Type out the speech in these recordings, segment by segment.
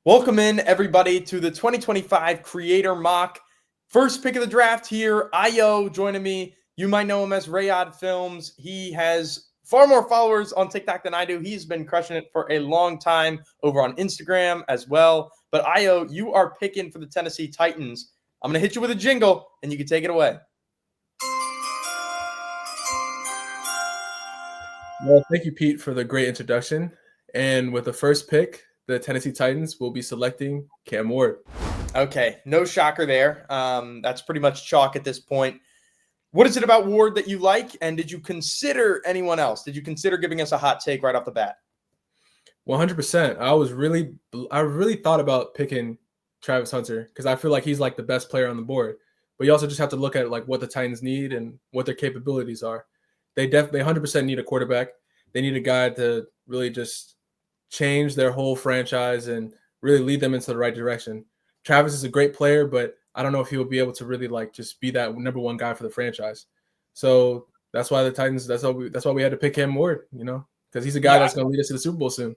Welcome in, everybody, to the 2025 Creator Mock. First pick of the draft here, Io joining me. You might know him as Rayod Films. He has far more followers on TikTok than I do. He's been crushing it for a long time over on Instagram as well. But Io, you are picking for the Tennessee Titans. I'm going to hit you with a jingle, and you can take it away. Well, thank you, Pete, for the great introduction. And with the first pick, the Tennessee Titans will be selecting Cam Ward. Okay, no shocker there. That's pretty much chalk at this point. What is it about Ward that you like, and did you consider anyone else? Did you consider giving us a hot take right off the bat? 100%. I really thought about picking Travis Hunter because I feel like he's like the best player on the board. But you also just have to look at like what the Titans need and what their capabilities are. They 100% need a quarterback. They need a guy to really just change their whole franchise and really lead them into the right direction. Travis is a great player, but I don't know if he will be able to really like just be that number one guy for the franchise. So that's why the Titans. That's why we had to pick Cam Ward. Because he's a guy that's going to lead us to the Super Bowl soon.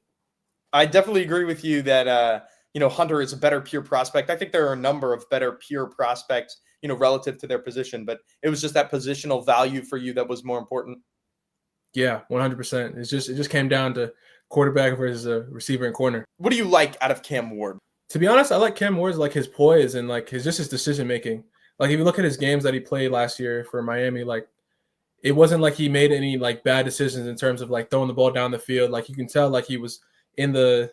I definitely agree with you that Hunter is a better pure prospect. I think there are a number of better pure prospects, relative to their position, but it was just that positional value for you that was more important. Yeah, 100%. It just came down to quarterback versus a receiver and corner. What do you like out of Cam Ward? To be honest, I like Cam Ward's like his poise and like his decision making. Like if you look at his games that he played last year for Miami, like it wasn't like he made any like bad decisions in terms of like throwing the ball down the field. Like you can tell like he was in the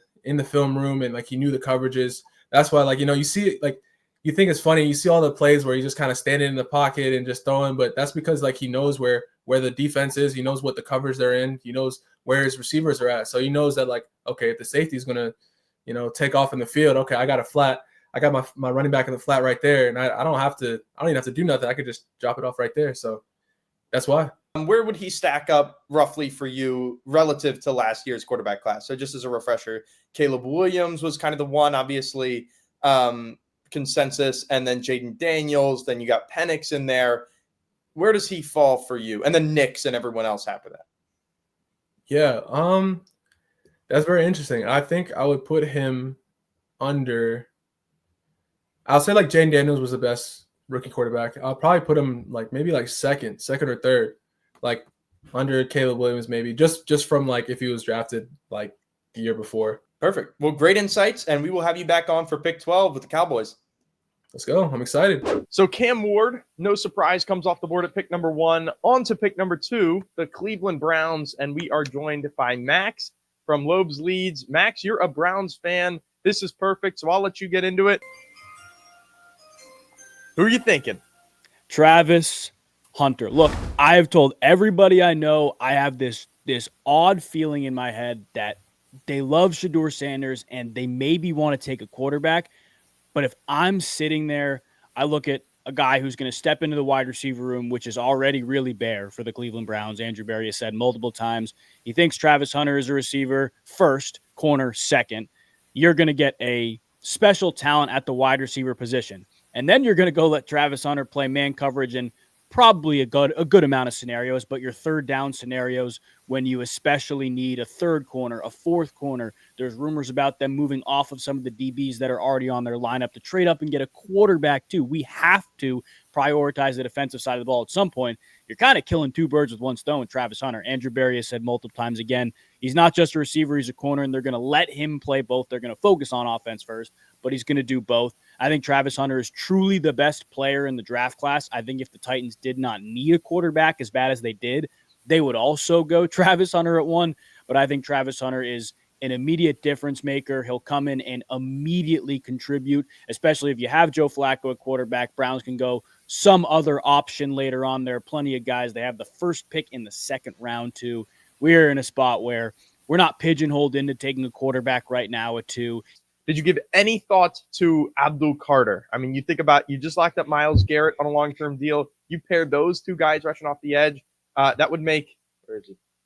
film room and like he knew the coverages. That's why you see it, like you think it's funny. You see all the plays where he's just kind of standing in the pocket and just throwing, but that's because like he knows where the defense is. He knows what the covers they're in. He knows where his receivers are at. So he knows that like, okay, if the safety is going to, take off in the field, okay, I got a flat. I got my running back in the flat right there. And I don't even have to do nothing. I could just drop it off right there. So that's why. Where would he stack up roughly for you relative to last year's quarterback class? So just as a refresher, Caleb Williams was kind of the one, obviously, consensus, and then Jaden Daniels. Then you got Penix in there. Where does he fall for you? And then Nix and everyone else after that. Yeah, that's very interesting. I think I would put him under. I'll say like Jaden Daniels was the best rookie quarterback. I'll probably put him like maybe like second or third, like under Caleb Williams maybe, just from like if he was drafted like the year before. Perfect. Well, great insights, and we will have you back on for pick 12 with the Cowboys. Let's go. I'm excited. So Cam Ward, no surprise, comes off the board at pick number 1. On to pick number 2, the Cleveland Browns, and we are joined by Max from Loeb's Leads. Max, you're a Browns fan. This is perfect, so I'll let you get into it. Who are you thinking? Travis Hunter. Look, I have told everybody I know I have this odd feeling in my head that they love Shedeur Sanders and they maybe want to take a quarterback. But if I'm sitting there, I look at a guy who's going to step into the wide receiver room, which is already really bare for the Cleveland Browns. Andrew Berry has said multiple times he thinks Travis Hunter is a receiver first, corner second. You're going to get a special talent at the wide receiver position. And then you're going to go let Travis Hunter play man coverage in probably a good amount of scenarios, but your third down scenarios when you especially need a third corner, a fourth corner. There's rumors about them moving off of some of the DBs that are already on their lineup to trade up and get a quarterback too. We have to prioritize the defensive side of the ball at some point. You're kind of killing two birds with one stone with Travis Hunter. Andrew Berry has said multiple times again, he's not just a receiver, he's a corner, and they're going to let him play both. They're going to focus on offense first, but he's going to do both. I think Travis Hunter is truly the best player in the draft class. I think if the Titans did not need a quarterback as bad as they did, they would also go Travis Hunter at 1. But I think Travis Hunter is an immediate difference maker. He'll come in and immediately contribute, especially if you have Joe Flacco at quarterback. Browns can go some other option later on. There are plenty of guys. They have the first pick in the second round too. We're in a spot where we're not pigeonholed into taking a quarterback right now at 2. Did you give any thought to Abdul Carter? I mean, you think about, you just locked up Myles Garrett on a long-term deal. You paired those two guys rushing off the edge. That would make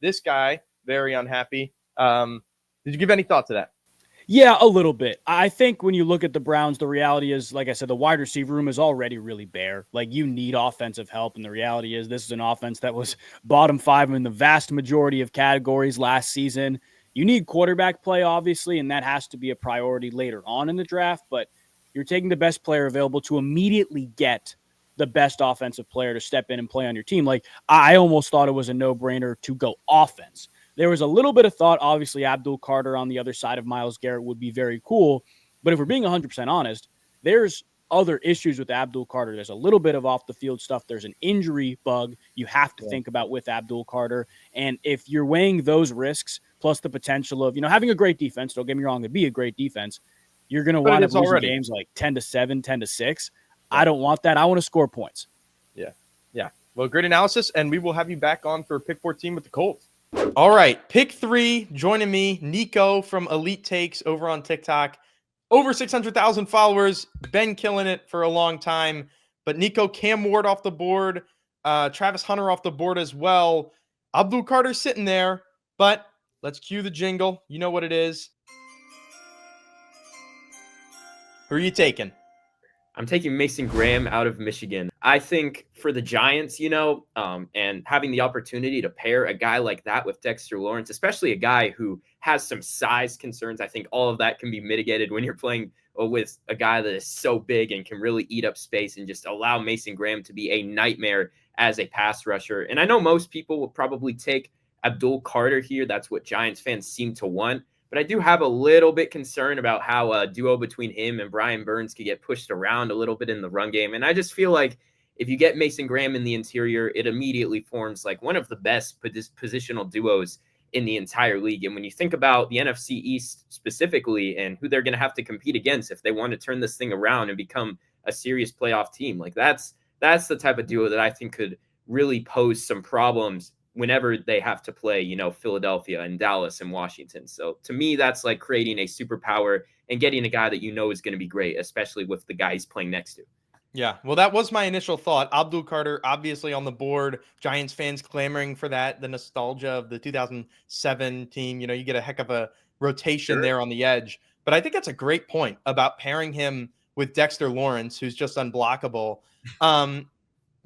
this guy very unhappy. Did you give any thought to that? Yeah, a little bit. I think when you look at the Browns, the reality is, like I said, the wide receiver room is already really bare. Like, you need offensive help, and the reality is this is an offense that was bottom 5 in the vast majority of categories last season. You need quarterback play, obviously, and that has to be a priority later on in the draft, but you're taking the best player available to immediately get the best offensive player to step in and play on your team. Like, I almost thought it was a no-brainer to go offense. There was a little bit of thought, obviously, Abdul Carter on the other side of Myles Garrett would be very cool, but if we're being 100% honest, there's other issues with Abdul Carter. There's a little bit of off-the-field stuff. There's an injury bug you have to think about with Abdul Carter, and if you're weighing those risks plus the potential of, having a great defense, don't get me wrong, it'd be a great defense, you're going to wind up losing games like 10-7, 10-6. I don't want that. I want to score points. Yeah. Well, great analysis, and we will have you back on for pick 14 with the Colts. All right, pick 3, joining me, Nico from Elite Takes over on TikTok. Over 600,000 followers, been killing it for a long time. But Nico, Cam Ward off the board, Travis Hunter off the board as well. Abdul Carter sitting there, but let's cue the jingle. You know what it is. Who are you taking? I'm taking Mason Graham out of Michigan. I think for the Giants, and having the opportunity to pair a guy like that with Dexter Lawrence, especially a guy who has some size concerns, I think all of that can be mitigated when you're playing with a guy that is so big and can really eat up space and just allow Mason Graham to be a nightmare as a pass rusher. And I know most people will probably take Abdul Carter here. That's what Giants fans seem to want. But I do have a little bit concern about how a duo between him and Brian Burns could get pushed around a little bit in the run game. And I just feel like if you get Mason Graham in the interior, it immediately forms like one of the best positional duos in the entire league. And when you think about the NFC East specifically and who they're going to have to compete against if they want to turn this thing around and become a serious playoff team, like that's the type of duo that I think could really pose some problems whenever they have to play, Philadelphia and Dallas and Washington. So to me, that's like creating a superpower and getting a guy that is going to be great, especially with the guy he's playing next to. Yeah, well, that was my initial thought. Abdul Carter, obviously on the board. Giants fans clamoring for that. The nostalgia of the 2007 team. You get a heck of a rotation there on the edge. But I think that's a great point about pairing him with Dexter Lawrence, who's just unblockable.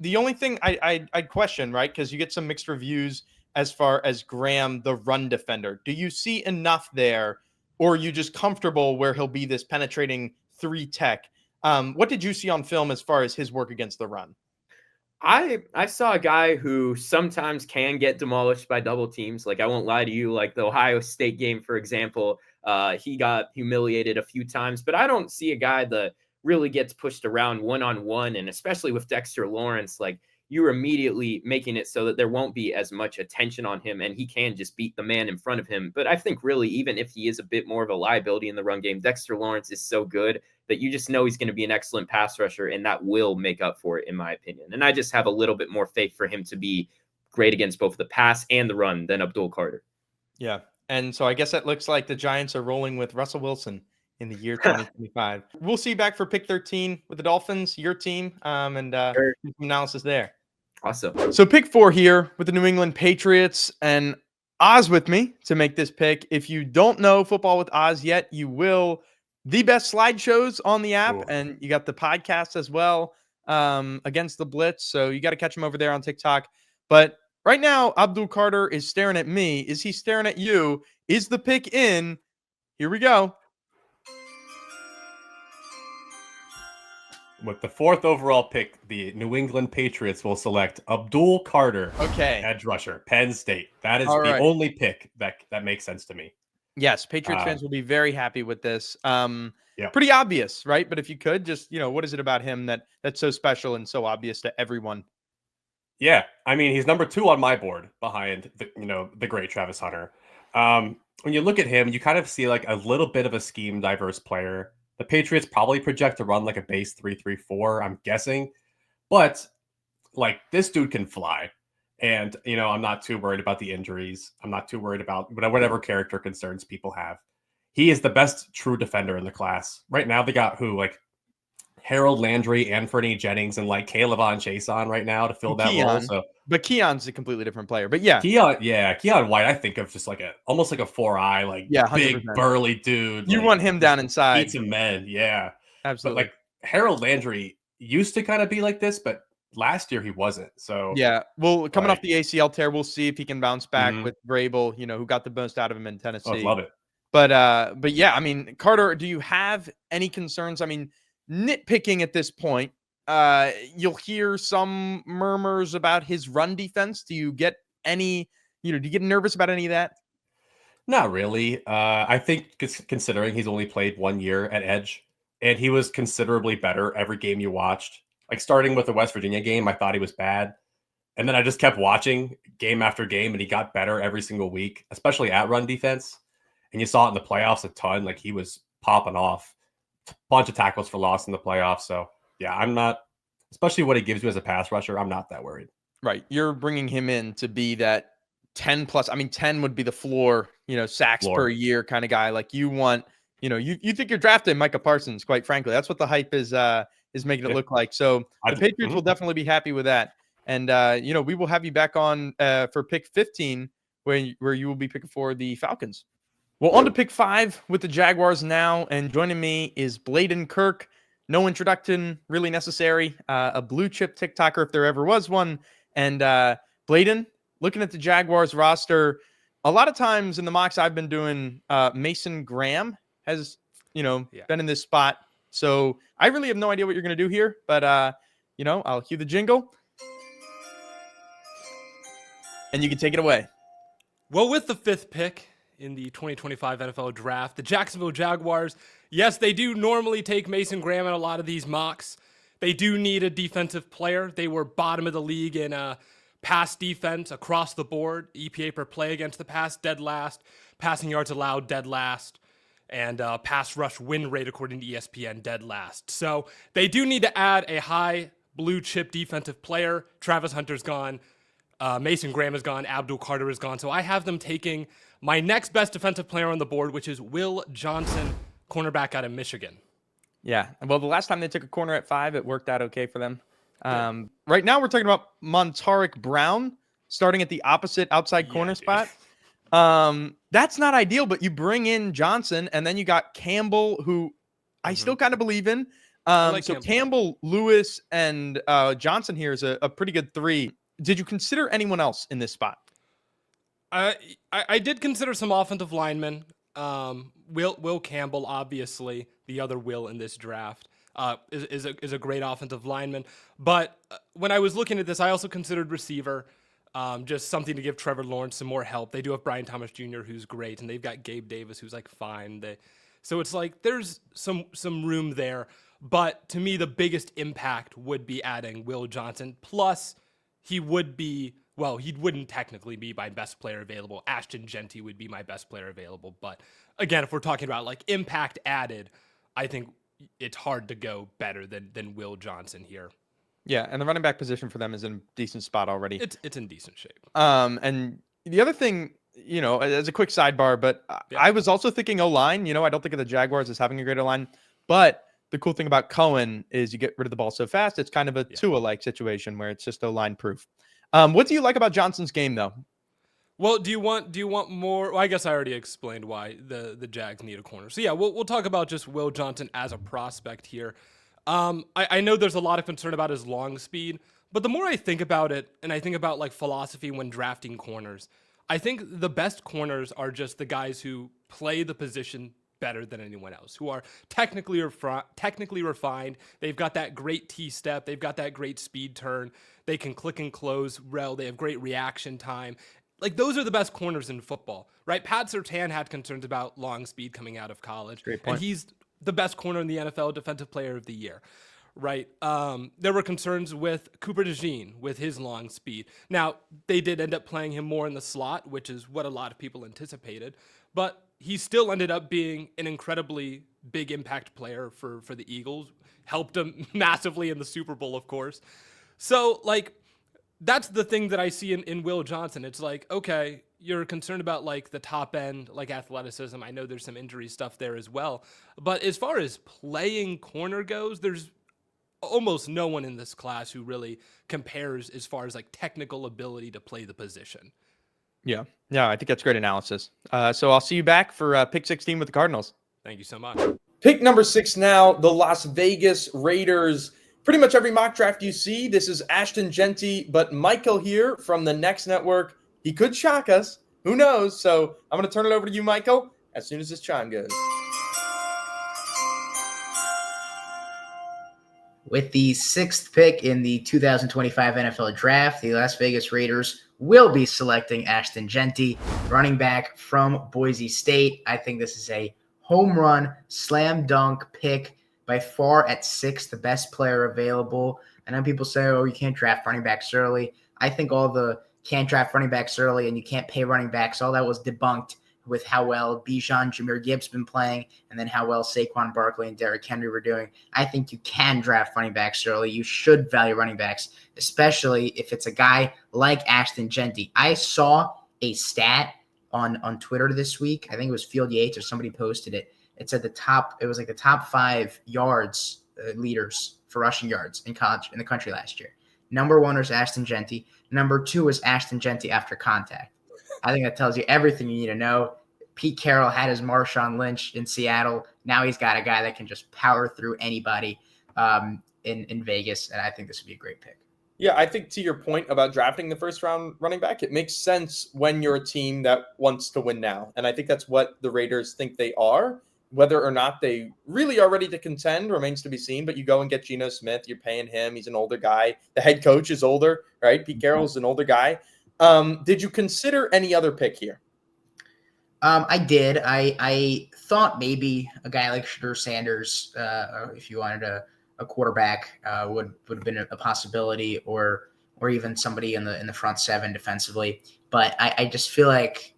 The only thing I'd question, right, because you get some mixed reviews as far as Graham, the run defender. Do you see enough there, or are you just comfortable where he'll be this penetrating 3 tech? What did you see on film as far as his work against the run? I saw a guy who sometimes can get demolished by double teams. Like, I won't lie to you, like the Ohio State game, for example, he got humiliated a few times, but I don't see a guy that really gets pushed around one-on-one, and especially with Dexter Lawrence, like you're immediately making it so that there won't be as much attention on him and he can just beat the man in front of him. But I think really, even if he is a bit more of a liability in the run game, Dexter Lawrence is so good that you just know he's going to be an excellent pass rusher, and that will make up for it, in my opinion. And I just have a little bit more faith for him to be great against both the pass and the run than Abdul Carter. Yeah. And so I guess it looks like the Giants are rolling with Russell Wilson in the year 2025. We'll see you back for pick 13 with the Dolphins, your team, and Sure. some analysis there. Awesome. So pick 4 here with the New England Patriots, and Oz with me to make this pick. If you don't know Football with Oz yet, you will. The best slideshows on the app, and you got the podcast as well, against the Blitz. So you got to catch him over there on TikTok. But right now, Abdul Carter is staring at me. Is he staring at you? Is the pick in? Here we go. With the 4th overall pick, the New England Patriots will select Abdul Carter, edge rusher, Penn State. That is the only pick that makes sense to me. Yes, Patriots fans will be very happy with this. Yeah. Pretty obvious, right? But if you could just, what is it about him that's so special and so obvious to everyone? Yeah, I mean, he's number 2 on my board behind the great Travis Hunter. When you look at him, you kind of see like a little bit of a scheme diverse player. The Patriots probably project to run like a base 3-3-4, I'm guessing. But like this dude can fly. And, I'm not too worried about the injuries. I'm not too worried about whatever character concerns people have. He is the best true defender in the class. Right now, they got Harold Landry, Anthony Jennings, and like Kayvon Chason right now to fill that role. So, but Keon's a completely different player. But yeah, Keon White, I think of just like almost like a 4-eye, like 100%. Big burly dude. You want him down inside. Beat some men, yeah, absolutely. But like Harold Landry used to kind of be like this, but last year he wasn't. So Yeah, well, coming off like, the ACL tear, we'll see if he can bounce back Mhm. with Vrabel, who got the most out of him in oh, Tennessee. love it. But yeah, I mean, Carter, do you have any concerns? I mean, nitpicking at this point, you'll hear some murmurs about his run defense. Do you get any, do you get nervous about any of that? Not really. I think considering he's only played 1 year at edge, and he was considerably better every game you watched. Like starting with the West Virginia game, I thought he was bad. And then I just kept watching game after game, and he got better every single week, especially at run defense. And you saw it in the playoffs a ton. Like he was popping off. A bunch of tackles for loss in the playoffs. So yeah, I'm not, especially what he gives you as a pass rusher, I'm not that worried. Right. You're bringing him in to be that 10 plus. I mean, 10 would be the floor, sacks per year kind of guy. Like you want, you think you're drafting Micah Parsons, quite frankly. That's what the hype is making it look like. So the Patriots will definitely be happy with that. And, we will have you back on for pick 15 where you will be picking for the Falcons. Well, on to pick 5 with the Jaguars now. And joining me is Bladen Kirk. No introduction really necessary. A blue chip TikToker if there ever was one. And Bladen, looking at the Jaguars roster, a lot of times in the mocks I've been doing, Mason Graham has, been in this spot. So I really have no idea what you're going to do here. But, I'll cue the jingle. And you can take it away. Well, with the 5th pick in the 2025 NFL Draft, the Jacksonville Jaguars, yes, they do normally take Mason Graham in a lot of these mocks. They do need a defensive player. They were bottom of the league in pass defense across the board. EPA per play against the pass, dead last. Passing yards allowed, dead last. And pass rush win rate, according to ESPN, dead last. So they do need to add a high blue chip defensive player. Travis Hunter's gone. Mason Graham is gone. Abdul Carter is gone. So I have them taking my next best defensive player on the board, which is Will Johnson, cornerback out of Michigan. Yeah. Well, the last time they took a corner at 5, it worked out okay for them. Right now we're talking about Montaric Brown starting at the opposite outside corner spot. That's not ideal, but you bring in Johnson and then you got Campbell, who I still kind of believe in. So Campbell, Lewis, and Johnson here is a pretty good 3. Did you consider anyone else in this spot? I did consider some offensive linemen. Will Campbell, obviously, the other Will in this draft, is a great offensive lineman. But when I was looking at this, I also considered receiver, just something to give Trevor Lawrence some more help. They do have Brian Thomas Jr., who's great, and they've got Gabe Davis, who's like fine. So it's like there's some room there. But to me, the biggest impact would be adding Will Johnson. Plus, he wouldn't technically be my best player available. Ashton Genty would be my best player available. But again, if we're talking about like impact added, I think it's hard to go better than Will Johnson here. Yeah, and the running back position for them is in a decent spot already. It's in decent shape. And the other thing, as a quick sidebar, but I was also thinking O-line. I don't think of the Jaguars as having a great O-line. But the cool thing about Cohen is you get rid of the ball so fast. It's kind of a Tua-like situation where it's just O-line proof. What do you like about Johnson's game, though? Well, do you want more? Well, I guess I already explained why the Jags need a corner. So yeah, we'll talk about just Will Johnson as a prospect here. I know there's a lot of concern about his long speed, but the more I think about it, and I think about like philosophy when drafting corners, I think the best corners are just the guys who play the position better than anyone else, who are technically refined. They've got that great T-step. They've got that great speed turn. They can click and close rel. They have great reaction time. Like, those are the best corners in football, right? Pat Surtain had concerns about long speed coming out of college. Great point. And he's the best corner in the NFL, Defensive Player of the Year, right? There were concerns with Cooper DeJean with his long speed. Now, they did end up playing him more in the slot, which is what a lot of people anticipated. But he still ended up being an incredibly big impact player for the Eagles. Helped them massively in the Super Bowl, of course. So, like, that's the thing that I see in Will Johnson. It's like, okay, you're concerned about, like, the top end, like, athleticism. I know there's some injury stuff there as well. But as far as playing corner goes, there's almost no one in this class who really compares as far as, like, technical ability to play the position. Yeah, I think that's great analysis. So I'll see you back for pick 16 with the Cardinals. Thank you so much. Pick number 6 now, the Las Vegas Raiders. pretty much every mock draft you see. This is Ashton Genty, but Michael here from the Next Network. He could shock us. Who knows? So I'm going to turn it over to you, Michael, as soon as this chime goes. With the 6th pick in the 2025 NFL Draft, the Las Vegas Raiders will be selecting Ashton Genty, running back from Boise State. I think this is a home run, slam dunk pick, by far at 6, the best player available. I know people say, oh, you can't draft running backs early. I think all the can't draft running backs early and you can't pay running backs, all that was debunked with how well Bijan, Jahmyr Gibbs been playing, and then how well Saquon Barkley and Derrick Henry were doing. I think you can draft running backs early. You should value running backs, especially if it's a guy like Ashton Genty. I saw a stat on Twitter this week. I think it was Field Yates or somebody posted it. It said it was like the top 5 yards leaders for rushing yards in college in the country last year. Number 1 was Ashton Genty. Number 2 was Ashton Genty after contact. I think that tells you everything you need to know. Pete Carroll had his Marshawn Lynch in Seattle. Now he's got a guy that can just power through anybody in Vegas, and I think this would be a great pick. Yeah, I think to your point about drafting the first round running back, it makes sense when you're a team that wants to win now. And I think that's what the Raiders think they are. Whether or not they really are ready to contend remains to be seen, but you go and get Geno Smith, you're paying him. He's an older guy. The head coach is older, right? Pete Carroll's an older guy. Did you consider any other pick here? I did. I thought maybe a guy like Shedeur Sanders, if you wanted a quarterback, would have been a possibility, or even somebody in the front 7 defensively. But I just feel like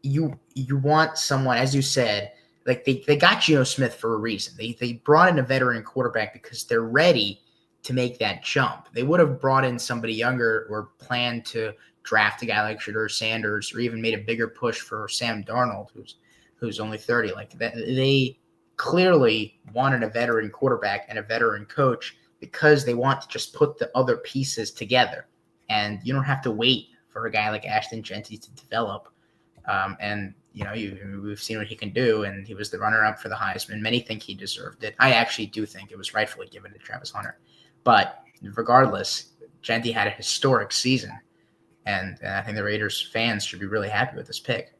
you want someone, as you said, like they got Geno Smith for a reason. They brought in a veteran quarterback because they're ready to make that jump. They would have brought in somebody younger or planned to draft a guy like Shedeur Sanders, or even made a bigger push for Sam Darnold, who's only 30. Like that, they clearly wanted a veteran quarterback and a veteran coach because they want to just put the other pieces together. And you don't have to wait for a guy like Ashton Genty to develop. And we've seen what he can do, and he was the runner-up for the Heisman. Many think he deserved it. I actually do think it was rightfully given to Travis Hunter. But regardless, Genty had a historic season. And I think the Raiders fans should be really happy with this pick.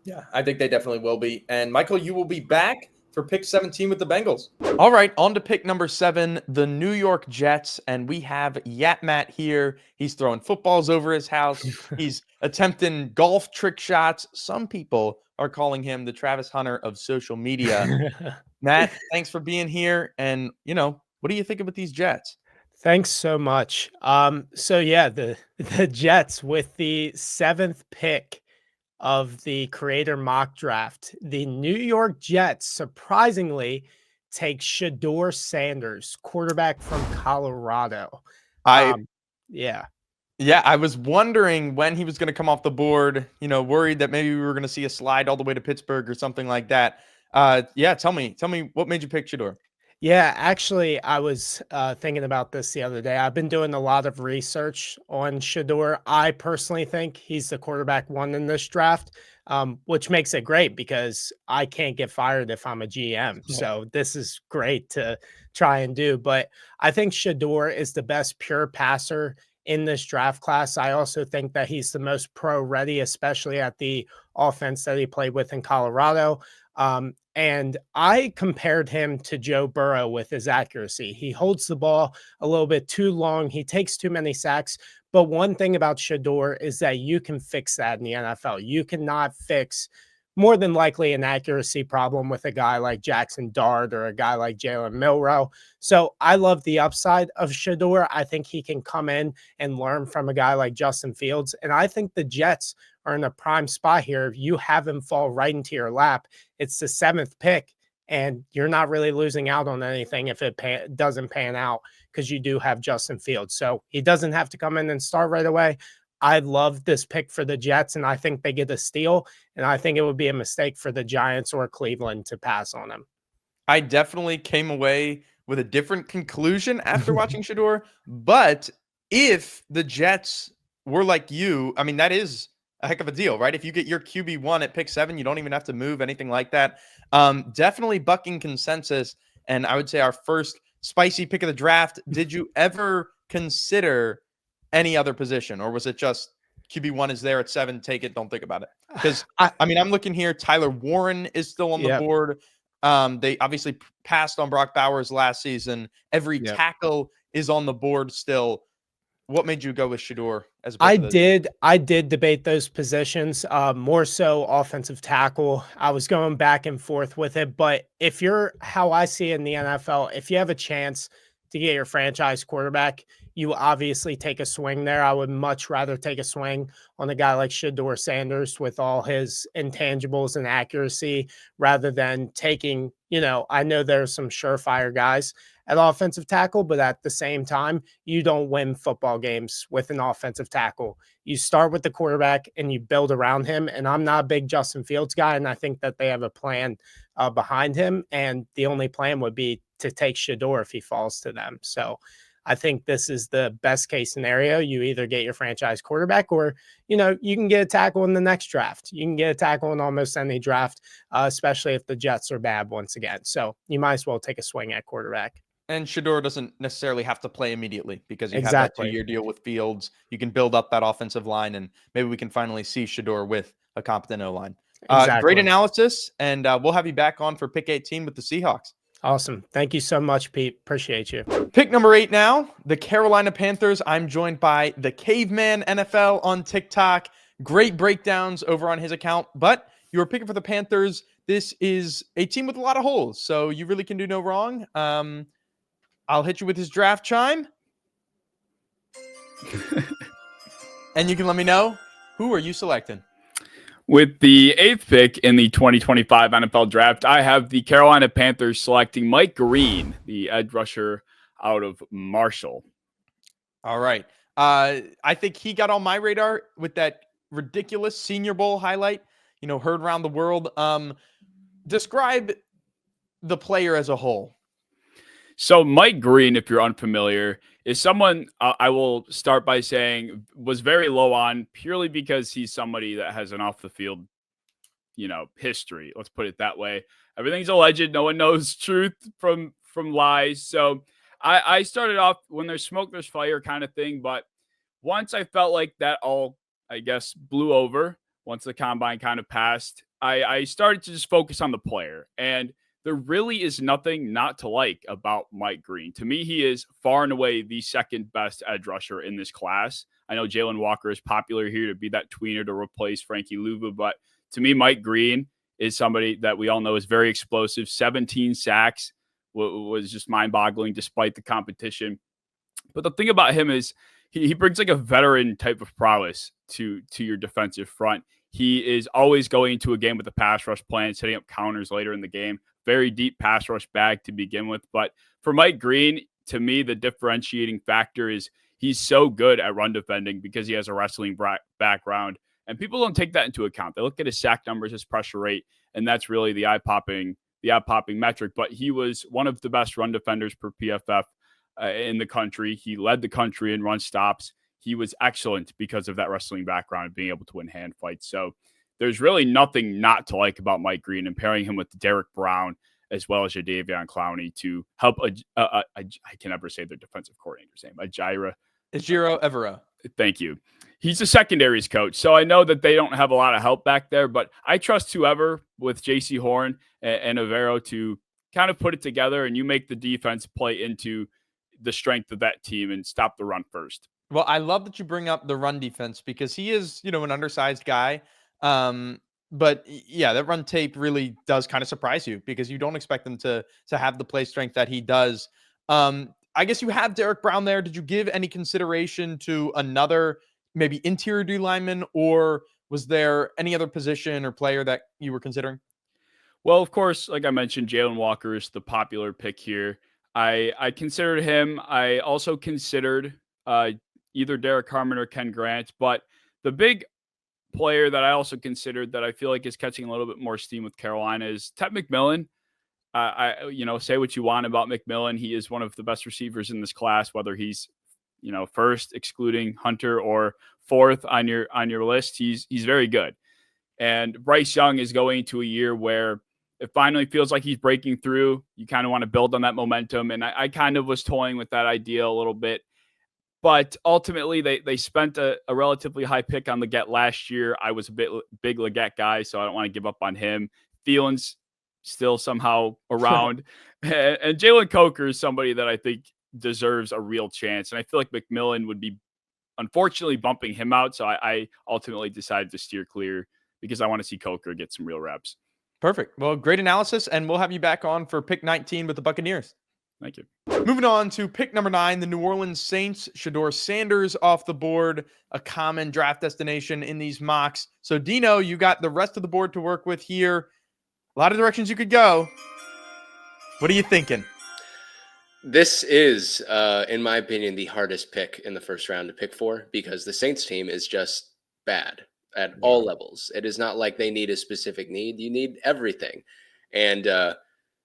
Yeah, I think they definitely will be. And Michael, you will be back for pick 17 with the Bengals. All right, on to pick number 7, the New York Jets. And we have Yat Matt here. He's throwing footballs over his house. He's attempting golf trick shots. Some people are calling him the Travis Hunter of social media. Matt, thanks for being here. And, what do you think about these Jets? Thanks so much. So yeah, the Jets with the 7th pick of the Creator Mock Draft, the New York Jets surprisingly take Shedeur Sanders, quarterback from Colorado. Yeah, I was wondering when he was going to come off the board, worried that maybe we were going to see a slide all the way to Pittsburgh or something like that. Tell me what made you pick Shedeur? Yeah, actually, I was thinking about this the other day. I've been doing a lot of research on Shedeur. I personally think he's the quarterback 1 in this draft, which makes it great because I can't get fired if I'm a GM. So this is great to try and do. But I think Shedeur is the best pure passer in this draft class. I also think that he's the most pro-ready, especially at the offense that he played with in Colorado. And I compared him to Joe Burrow with his accuracy. He holds the ball a little bit too long. He takes too many sacks. But one thing about Shedeur is that you can fix that in the NFL. You cannot fix more than likely an accuracy problem with a guy like Jackson Dart or a guy like Jalen Milroe. So I love the upside of Shedeur. I think he can come in and learn from a guy like Justin Fields. And I think the Jets are in a prime spot here. You have him fall right into your lap. It's the 7th pick, and you're not really losing out on anything if it doesn't pan out, because you do have Justin Fields. So he doesn't have to come in and start right away. I love this pick for the Jets, and I think they get a steal, and I think it would be a mistake for the Giants or Cleveland to pass on him. I definitely came away with a different conclusion after watching Shedeur, but if the Jets were like you, I mean, that is a heck of a deal, right? If you get your QB1 at pick 7, you don't even have to move, anything like that. Definitely bucking consensus, and I would say our first spicy pick of the draft, did you ever consider any other position, or was it just QB1 is there at 7, take it, don't think about it? Because I mean, I'm looking here. Tyler Warren is still on the board. They obviously passed on Brock Bowers last season. Every tackle is on the board still. What made you go with Shedeur as I did debate those positions, more so offensive tackle. I was going back and forth with it, but if you're how I see it in the NFL, if you have a chance to get your franchise quarterback, you obviously take a swing there. I would much rather take a swing on a guy like Shedeur Sanders with all his intangibles and accuracy rather than taking, I know there's some surefire guys at offensive tackle, but at the same time, you don't win football games with an offensive tackle. You start with the quarterback and you build around him. And I'm not a big Justin Fields guy, and I think that they have a plan behind him. And the only plan would be to take Shedeur if he falls to them. So I think this is the best case scenario. You either get your franchise quarterback or, you can get a tackle in the next draft. You can get a tackle in almost any draft, especially if the Jets are bad once again. So you might as well take a swing at quarterback. And Shedeur doesn't necessarily have to play immediately because you have that 2-year deal with Fields. You can build up that offensive line, and maybe we can finally see Shedeur with a competent O-line. Great analysis, and we'll have you back on for pick 18 with the Seahawks. Awesome. Thank you so much, Pete. Appreciate you. Pick number 8 now, the Carolina Panthers. I'm joined by the Caveman NFL on TikTok. Great breakdowns over on his account, but you were picking for the Panthers. This is a team with a lot of holes, so you really can do no wrong. I'll hit you with his draft chime. And you can let me know, who are you selecting? With the 8th pick in the 2025 NFL Draft, I have the Carolina Panthers selecting Mike Green, the edge rusher out of Marshall. All right. I think he got on my radar with that ridiculous Senior Bowl highlight, heard around the world. Describe the player as a whole. So Mike Green, if you're unfamiliar, is someone I will start by saying was very low on purely because he's somebody that has an off the field, history. Let's put it that way. Everything's alleged. No one knows truth from lies. So I started off when there's smoke, there's fire kind of thing. But once I felt like that all, I guess, blew over, once the combine kind of passed, I started to just focus on the player. And there really is nothing not to like about Mike Green. To me, he is far and away the second best edge rusher in this class. I know Jalen Walker is popular here to be that tweener to replace Frankie Louva, but to me, Mike Green is somebody that we all know is very explosive. 17 sacks was just mind-boggling despite the competition. But the thing about him is he brings like a veteran type of prowess to your defensive front. He is always going into a game with a pass rush plan, setting up counters later in the game. Very deep pass rush bag to begin with. But for Mike Green, to me, the differentiating factor is he's so good at run defending because he has a wrestling background. And people don't take that into account. They look at his sack numbers, his pressure rate, and that's really the eye-popping metric. But he was one of the best run defenders per PFF in the country. He led the country in run stops. He was excellent because of that wrestling background and being able to win hand fights. So there's really nothing not to like about Mike Green, and pairing him with Derek Brown as well as Jadeveon Clowney to help. I can never say their defensive coordinator's name. Ejiro Evero. Thank you. He's a secondaries coach, so I know that they don't have a lot of help back there, but I trust whoever with J.C. Horn and Evero to kind of put it together, and you make the defense play into the strength of that team and stop the run first. Well, I love that you bring up the run defense because he is, an undersized guy. But yeah, that run tape really does kind of surprise you because you don't expect them to have the play strength that he does. I guess you have Derek Brown there. Did you give any consideration to another maybe interior D lineman, or was there any other position or player that you were considering? Well, of course, like I mentioned, Jalen Walker is the popular pick here. I considered him. I also considered either Derek Harmon or Ken Grant, but the big player that I also considered that I feel like is catching a little bit more steam with Carolina is Ted McMillan. Say what you want about McMillan. He is one of the best receivers in this class, whether he's, first excluding Hunter or fourth on your list. He's very good. And Bryce Young is going into a year where it finally feels like he's breaking through. You kind of want to build on that momentum. And I kind of was toying with that idea a little bit. But ultimately, they spent a relatively high pick on Leggett last year. I was a big Leggett guy, so I don't want to give up on him. Thielen's still somehow around. And Jalen Coker is somebody that I think deserves a real chance. And I feel like McMillan would be, unfortunately, bumping him out. So I ultimately decided to steer clear because I want to see Coker get some real reps. Perfect. Well, great analysis, and we'll have you back on for pick 19 with the Buccaneers. Thank you. Moving on to pick number 9, the New Orleans Saints. Shedeur Sanders off the board, a common draft destination in these mocks. So, Dino, you got the rest of the board to work with here. A lot of directions you could go. What are you thinking? This is, in my opinion, the hardest pick in the first round to pick for because the Saints team is just bad at all levels. It is not like they need a specific need. You need everything. And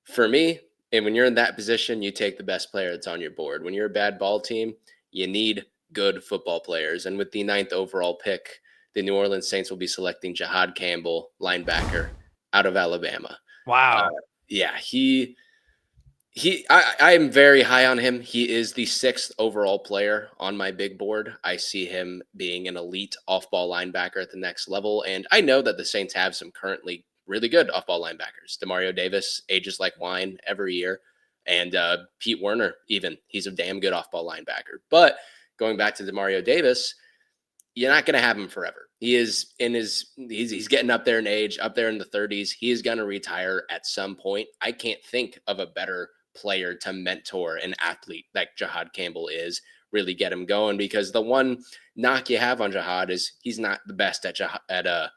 for me, and when you're in that position, you take the best player that's on your board. When you're a bad ball team, you need good football players. And with the 9th overall pick, the New Orleans Saints will be selecting Jahad Campbell, linebacker out of Alabama. Wow. Yeah, I am very high on him. He is the 6th overall player on my big board. I see him being an elite off-ball linebacker at the next level. And I know that the Saints have some currently really good off-ball linebackers. Demario Davis ages like wine every year. And Pete Werner, even. He's a damn good off-ball linebacker. But going back to Demario Davis, you're not going to have him forever. He is he's getting up there in age, up there in the 30s. He is going to retire at some point. I can't think of a better player to mentor an athlete like Jahad Campbell is, really get him going, because the one knock you have on Jahad is he's not the best at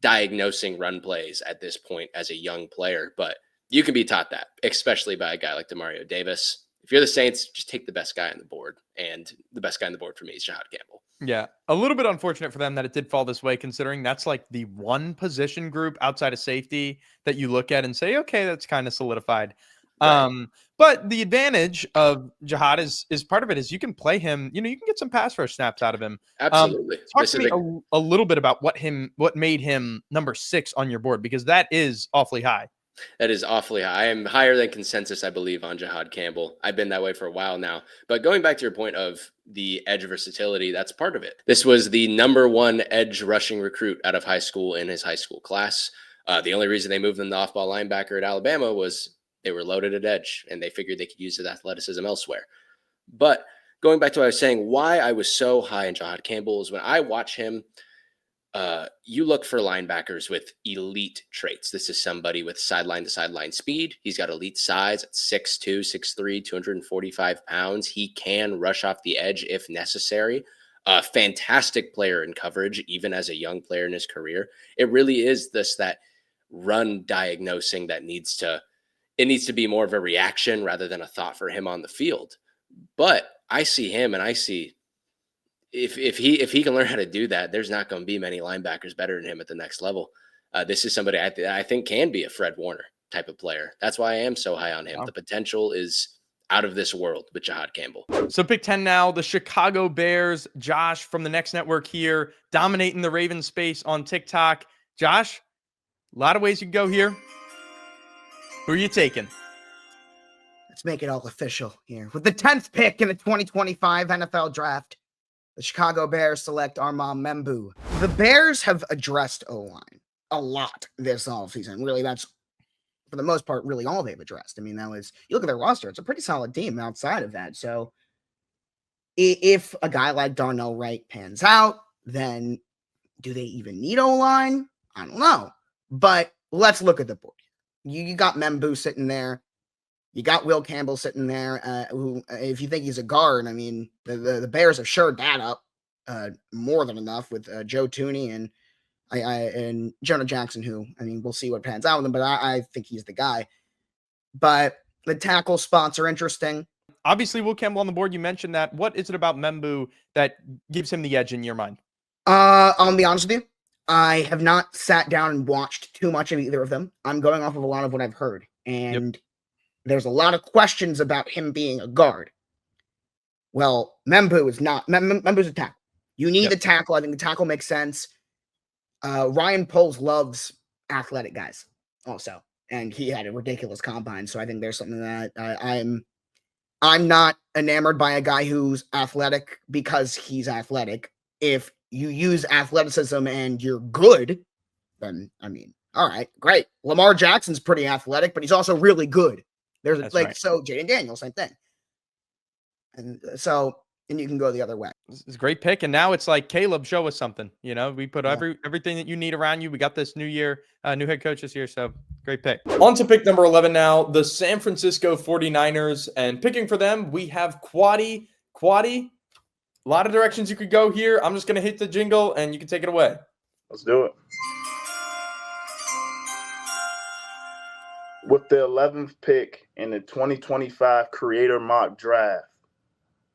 diagnosing run plays at this point as a young player, but you can be taught that, especially by a guy like Demario Davis. If you're the Saints, just take the best guy on the board, and the best guy on the board for me is Jahad Campbell. Yeah, a little bit unfortunate for them that it did fall this way, considering that's like the one position group outside of safety that you look at and say, okay, that's kind of solidified. Right. But the advantage of Jahad is part of it is you can play him, you can get some pass rush snaps out of him. Absolutely. Talk to me a little bit about what made him number 6 on your board, because that is awfully high. That is awfully high. I am higher than consensus, I believe, on Jahad Campbell. I've been that way for a while now. But going back to your point of the edge versatility, that's part of it. This was the number 1 edge rushing recruit out of high school in his high school class. The only reason they moved him to off-ball linebacker at Alabama was they were loaded at edge, and they figured they could use his athleticism elsewhere. But going back to what I was saying, why I was so high in Jahad Campbell is when I watch him, you look for linebackers with elite traits. This is somebody with sideline-to-sideline speed. He's got elite size at 6'2", 6'3", 245 pounds. He can rush off the edge if necessary. A fantastic player in coverage, even as a young player in his career. It really is that run diagnosing that needs to be more of a reaction rather than a thought for him on the field. But I see him, and I see if he can learn how to do that, there's not going to be many linebackers better than him at the next level. This is somebody I think can be a Fred Warner type of player. That's why I am so high on him. Wow. The potential is out of this world with Jahad Campbell. So pick 10 now, the Chicago Bears. Josh from the Next Network here, dominating the Ravens space on TikTok. Josh, a lot of ways you can go here. Who are you taking? Let's make it all official here. With the 10th pick in the 2025 NFL Draft, the Chicago Bears select Armand Membu. The Bears have addressed O-line a lot this offseason. Really, that's, for the most part, really all they've addressed. I mean, you look at their roster, it's a pretty solid team outside of that. So if a guy like Darnell Wright pans out, then do they even need O-line? I don't know. But let's look at the board. You got Membu sitting there. You got Will Campbell sitting there. Who, if you think he's a guard, I mean, the Bears have shored that up more than enough with Joe Tooney and Jonah Jackson, who, I mean, we'll see what pans out with him, but I think he's the guy. But the tackle spots are interesting. Obviously, Will Campbell on the board. You mentioned that. What is it about Membu that gives him the edge in your mind? I'll be honest with you. I have not sat down and watched too much of either of them. I'm going off of a lot of what I've heard. And there's a lot of questions about him being a guard. Well, Membu is not. Membu's a tackle. You need the tackle. I think the tackle makes sense. Ryan Poles loves athletic guys also. and he had a ridiculous combine. So I think there's something that I'm not enamored by a guy who's athletic because he's athletic. If you use athleticism and you're good, then I mean, all right, great. Lamar Jackson's pretty athletic, but he's also really good. There's That's like right. so Jaden Daniels, same thing. And and you can go the other way. It's a great pick. And now it's like, Caleb, show us something. You know, we put Yeah. everything that you need around you. We got this new year, new head coach this year. So great pick. On to pick number 11 now, the San Francisco 49ers. And picking for them, we have Quaddy. Quaddy, a lot of directions you could go here. I'm just going to hit the jingle and you can take it away. Let's do it. With the 11th pick in the 2025 Creator Mock Draft,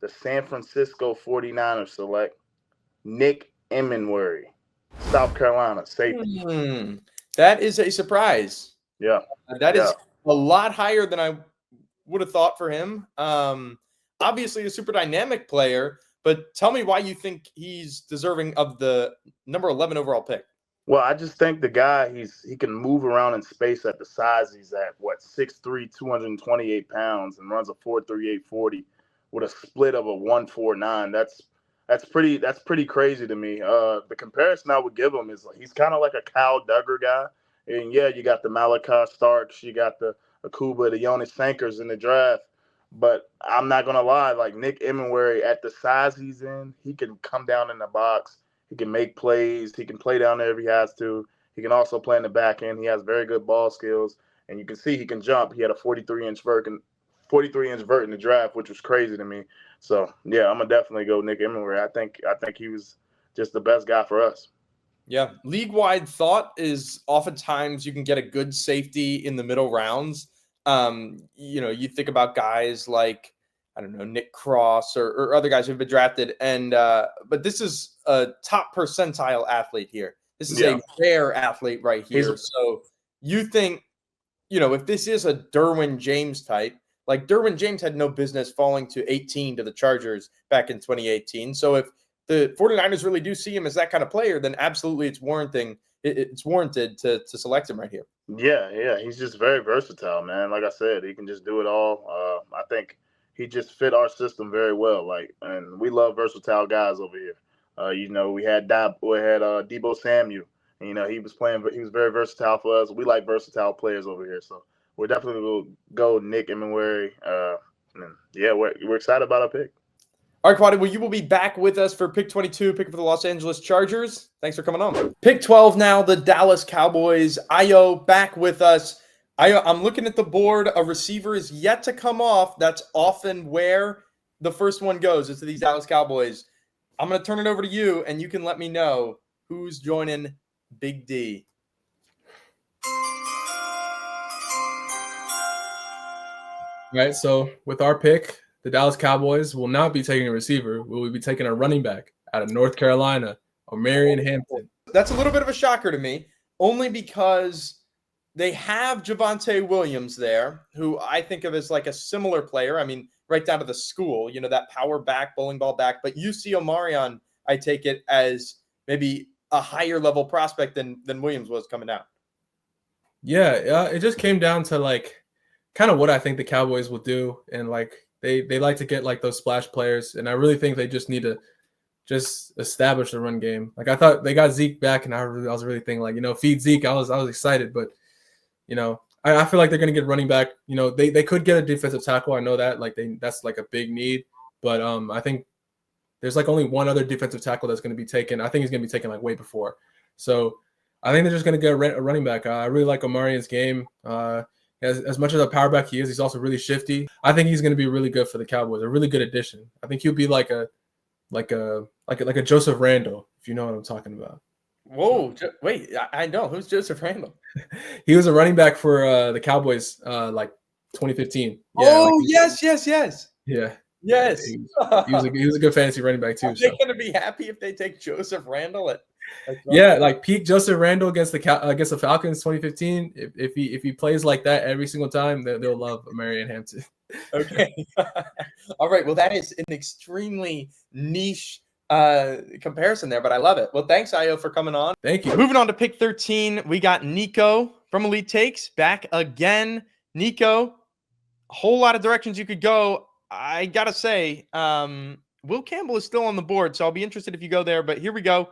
the San Francisco 49ers select Nick Emenwari, South Carolina safety. That is a surprise. Yeah. That is a lot higher than I would have thought for him. Obviously a super dynamic player, but tell me why you think he's deserving of the number 11 overall pick. Well, I just think the guy, he can move around in space at the size he's at, 6'3", 228 pounds, and runs a 4.38 40 with a split of a 1.49. That's pretty crazy to me. The comparison I would give him is he's kind of like a Kyle Duggar guy. And yeah, you got the Malachi Starks, you got the Akuba, the Jonas Sankers in the draft. But I'm not gonna lie, like Nick Emenwari, at the size he's in, he can come down in the box. He can make plays. He can play down there if he has to. He can also play in the back end. He has very good ball skills, and you can see he can jump. He had a 43-inch vert in the draft, which was crazy to me. So yeah, I'm gonna definitely go Nick Emenwari. I think he was just the best guy for us. Yeah, league-wide thought is oftentimes you can get a good safety in the middle rounds. You think about guys like, I don't know, Nick Cross or other guys who've been drafted. And but this is a top percentile athlete here. This is a rare athlete right here. So you think, if this is a Derwin James type, like Derwin James had no business falling to 18 to the Chargers back in 2018. So if the 49ers really do see him as that kind of player, then absolutely it's warranted to select him right here. Yeah. He's just very versatile, man. Like I said, he can just do it all. I think he just fit our system very well. And we love versatile guys over here. We had Deebo Samuel. And, he was very versatile for us. We like versatile players over here. So we're definitely going to go Nick Emenwari. We're excited about our pick. All right, Quaddy, well, you will be back with us for pick 22, pick for the Los Angeles Chargers. Thanks for coming on. Pick 12 now, the Dallas Cowboys. Ayo back with us. I'm looking at the board. A receiver is yet to come off. That's often where the first one goes. It's to these Dallas Cowboys. I'm going to turn it over to you, and you can let me know who's joining Big D. All right, so with our pick, the Dallas Cowboys will not be taking a receiver. We will be taking a running back out of North Carolina, Omarion Hampton. That's a little bit of a shocker to me, only because they have Javonte Williams there, who I think of as like a similar player. I mean, right down to the school, that power back, bowling ball back. But you see Omarion, I take it as maybe a higher level prospect than Williams was coming out. Yeah, it just came down to kind of what I think the Cowboys will do, and they like to get those splash players, and I really think they just need to just establish the run game. I thought they got Zeke back, and I was really thinking feed Zeke. I was excited, but I feel like they're gonna get running back. They could get a defensive tackle. I know that that's a big need, but I think there's only one other defensive tackle that's gonna be taken. I think he's gonna be taken way before. So I think they're just gonna get a running back. I really like Omarion's game. As much as a power back he is, he's also really shifty. I think he's going to be really good for the Cowboys, a really good addition. I think he'll be like a Joseph Randle, if you know what I'm talking about. Whoa, wait, I know. Who's Joseph Randle? He was a running back for the Cowboys 2015. Yeah, yes. Yeah. Yes. He was a good fantasy running back too. Are they going to be happy if they take Joseph Randle at peak Joseph Randle against the Falcons 2015. If he plays like that every single time, they'll love Omarion Hampton. Okay. All right. Well, that is an extremely niche comparison there, but I love it. Well, thanks, Ayo, for coming on. Thank you. Moving on to pick 13, we got Nico from Elite Takes, back again. Nico, a whole lot of directions you could go. I got to say, Will Campbell is still on the board, so I'll be interested if you go there. But here we go.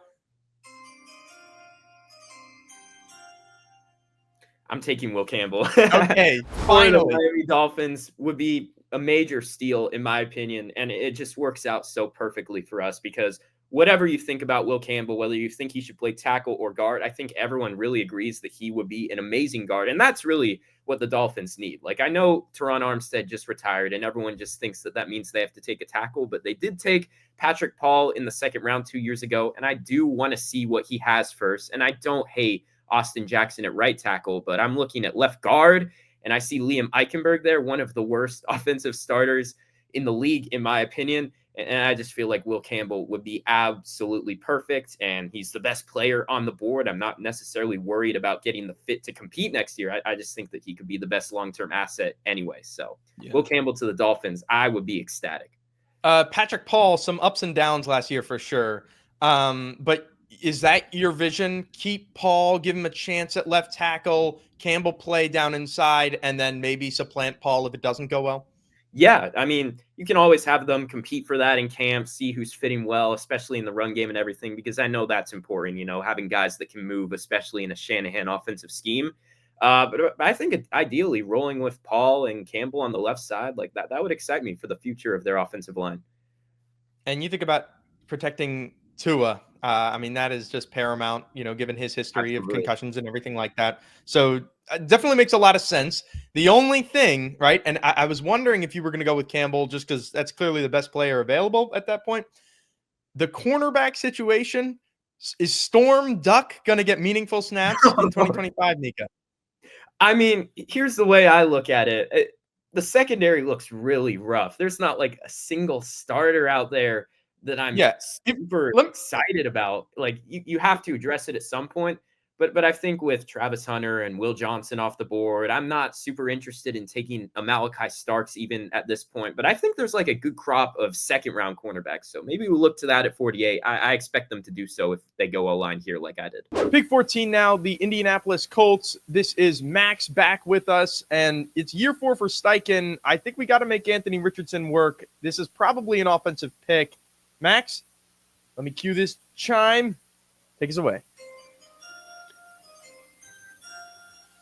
I'm taking Will Campbell. Okay, For the finally. Miami Dolphins would be a major steal, in my opinion, and it just works out so perfectly for us because whatever you think about Will Campbell, whether you think he should play tackle or guard, I think everyone really agrees that he would be an amazing guard, and that's really what the Dolphins need. Like, I know Teron Armstead just retired, and everyone just thinks that that means they have to take a tackle, but they did take Patrick Paul in the second round 2 years ago, and I do want to see what he has first, and I don't hate Austin Jackson at right tackle, but I'm looking at left guard, and I see Liam Eichenberg there, one of the worst offensive starters in the league, in my opinion. And I just feel like Will Campbell would be absolutely perfect, and he's the best player on the board. I'm not necessarily worried about getting the fit to compete next year. I just think that he could be the best long-term asset anyway. So Will Campbell to the Dolphins, I would be ecstatic. Patrick Paul, some ups and downs last year for sure. But is that your vision? Keep Paul, give him a chance at left tackle, Campbell play down inside, and then maybe supplant Paul if it doesn't go well? Yeah, I mean, you can always have them compete for that in camp, see who's fitting well, especially in the run game and everything, because I know that's important, having guys that can move, especially in a Shanahan offensive scheme. But I think ideally rolling with Paul and Campbell on the left side, like that would excite me for the future of their offensive line. And you think about protecting Tua. I mean, that is just paramount, given his history of concussions and everything like that. So definitely makes a lot of sense. The only thing, right, and I was wondering if you were going to go with Campbell just because that's clearly the best player available at that point. The cornerback situation, is Storm Duck going to get meaningful snaps in 2025, Nika? I mean, here's the way I look at it. The secondary looks really rough. There's not like a single starter out there that I'm super excited about. Like you have to address it at some point. But I think with Travis Hunter and Will Johnson off the board, I'm not super interested in taking a Malachi Starks even at this point. But I think there's like a good crop of second-round cornerbacks. So maybe we'll look to that at 48. I expect them to do so if they go O-line here like I did. Pick 14 now, the Indianapolis Colts. This is Max back with us, and it's year 4 for Steichen. I think we got to make Anthony Richardson work. This is probably an offensive pick. Max, let me cue this chime. Take us away.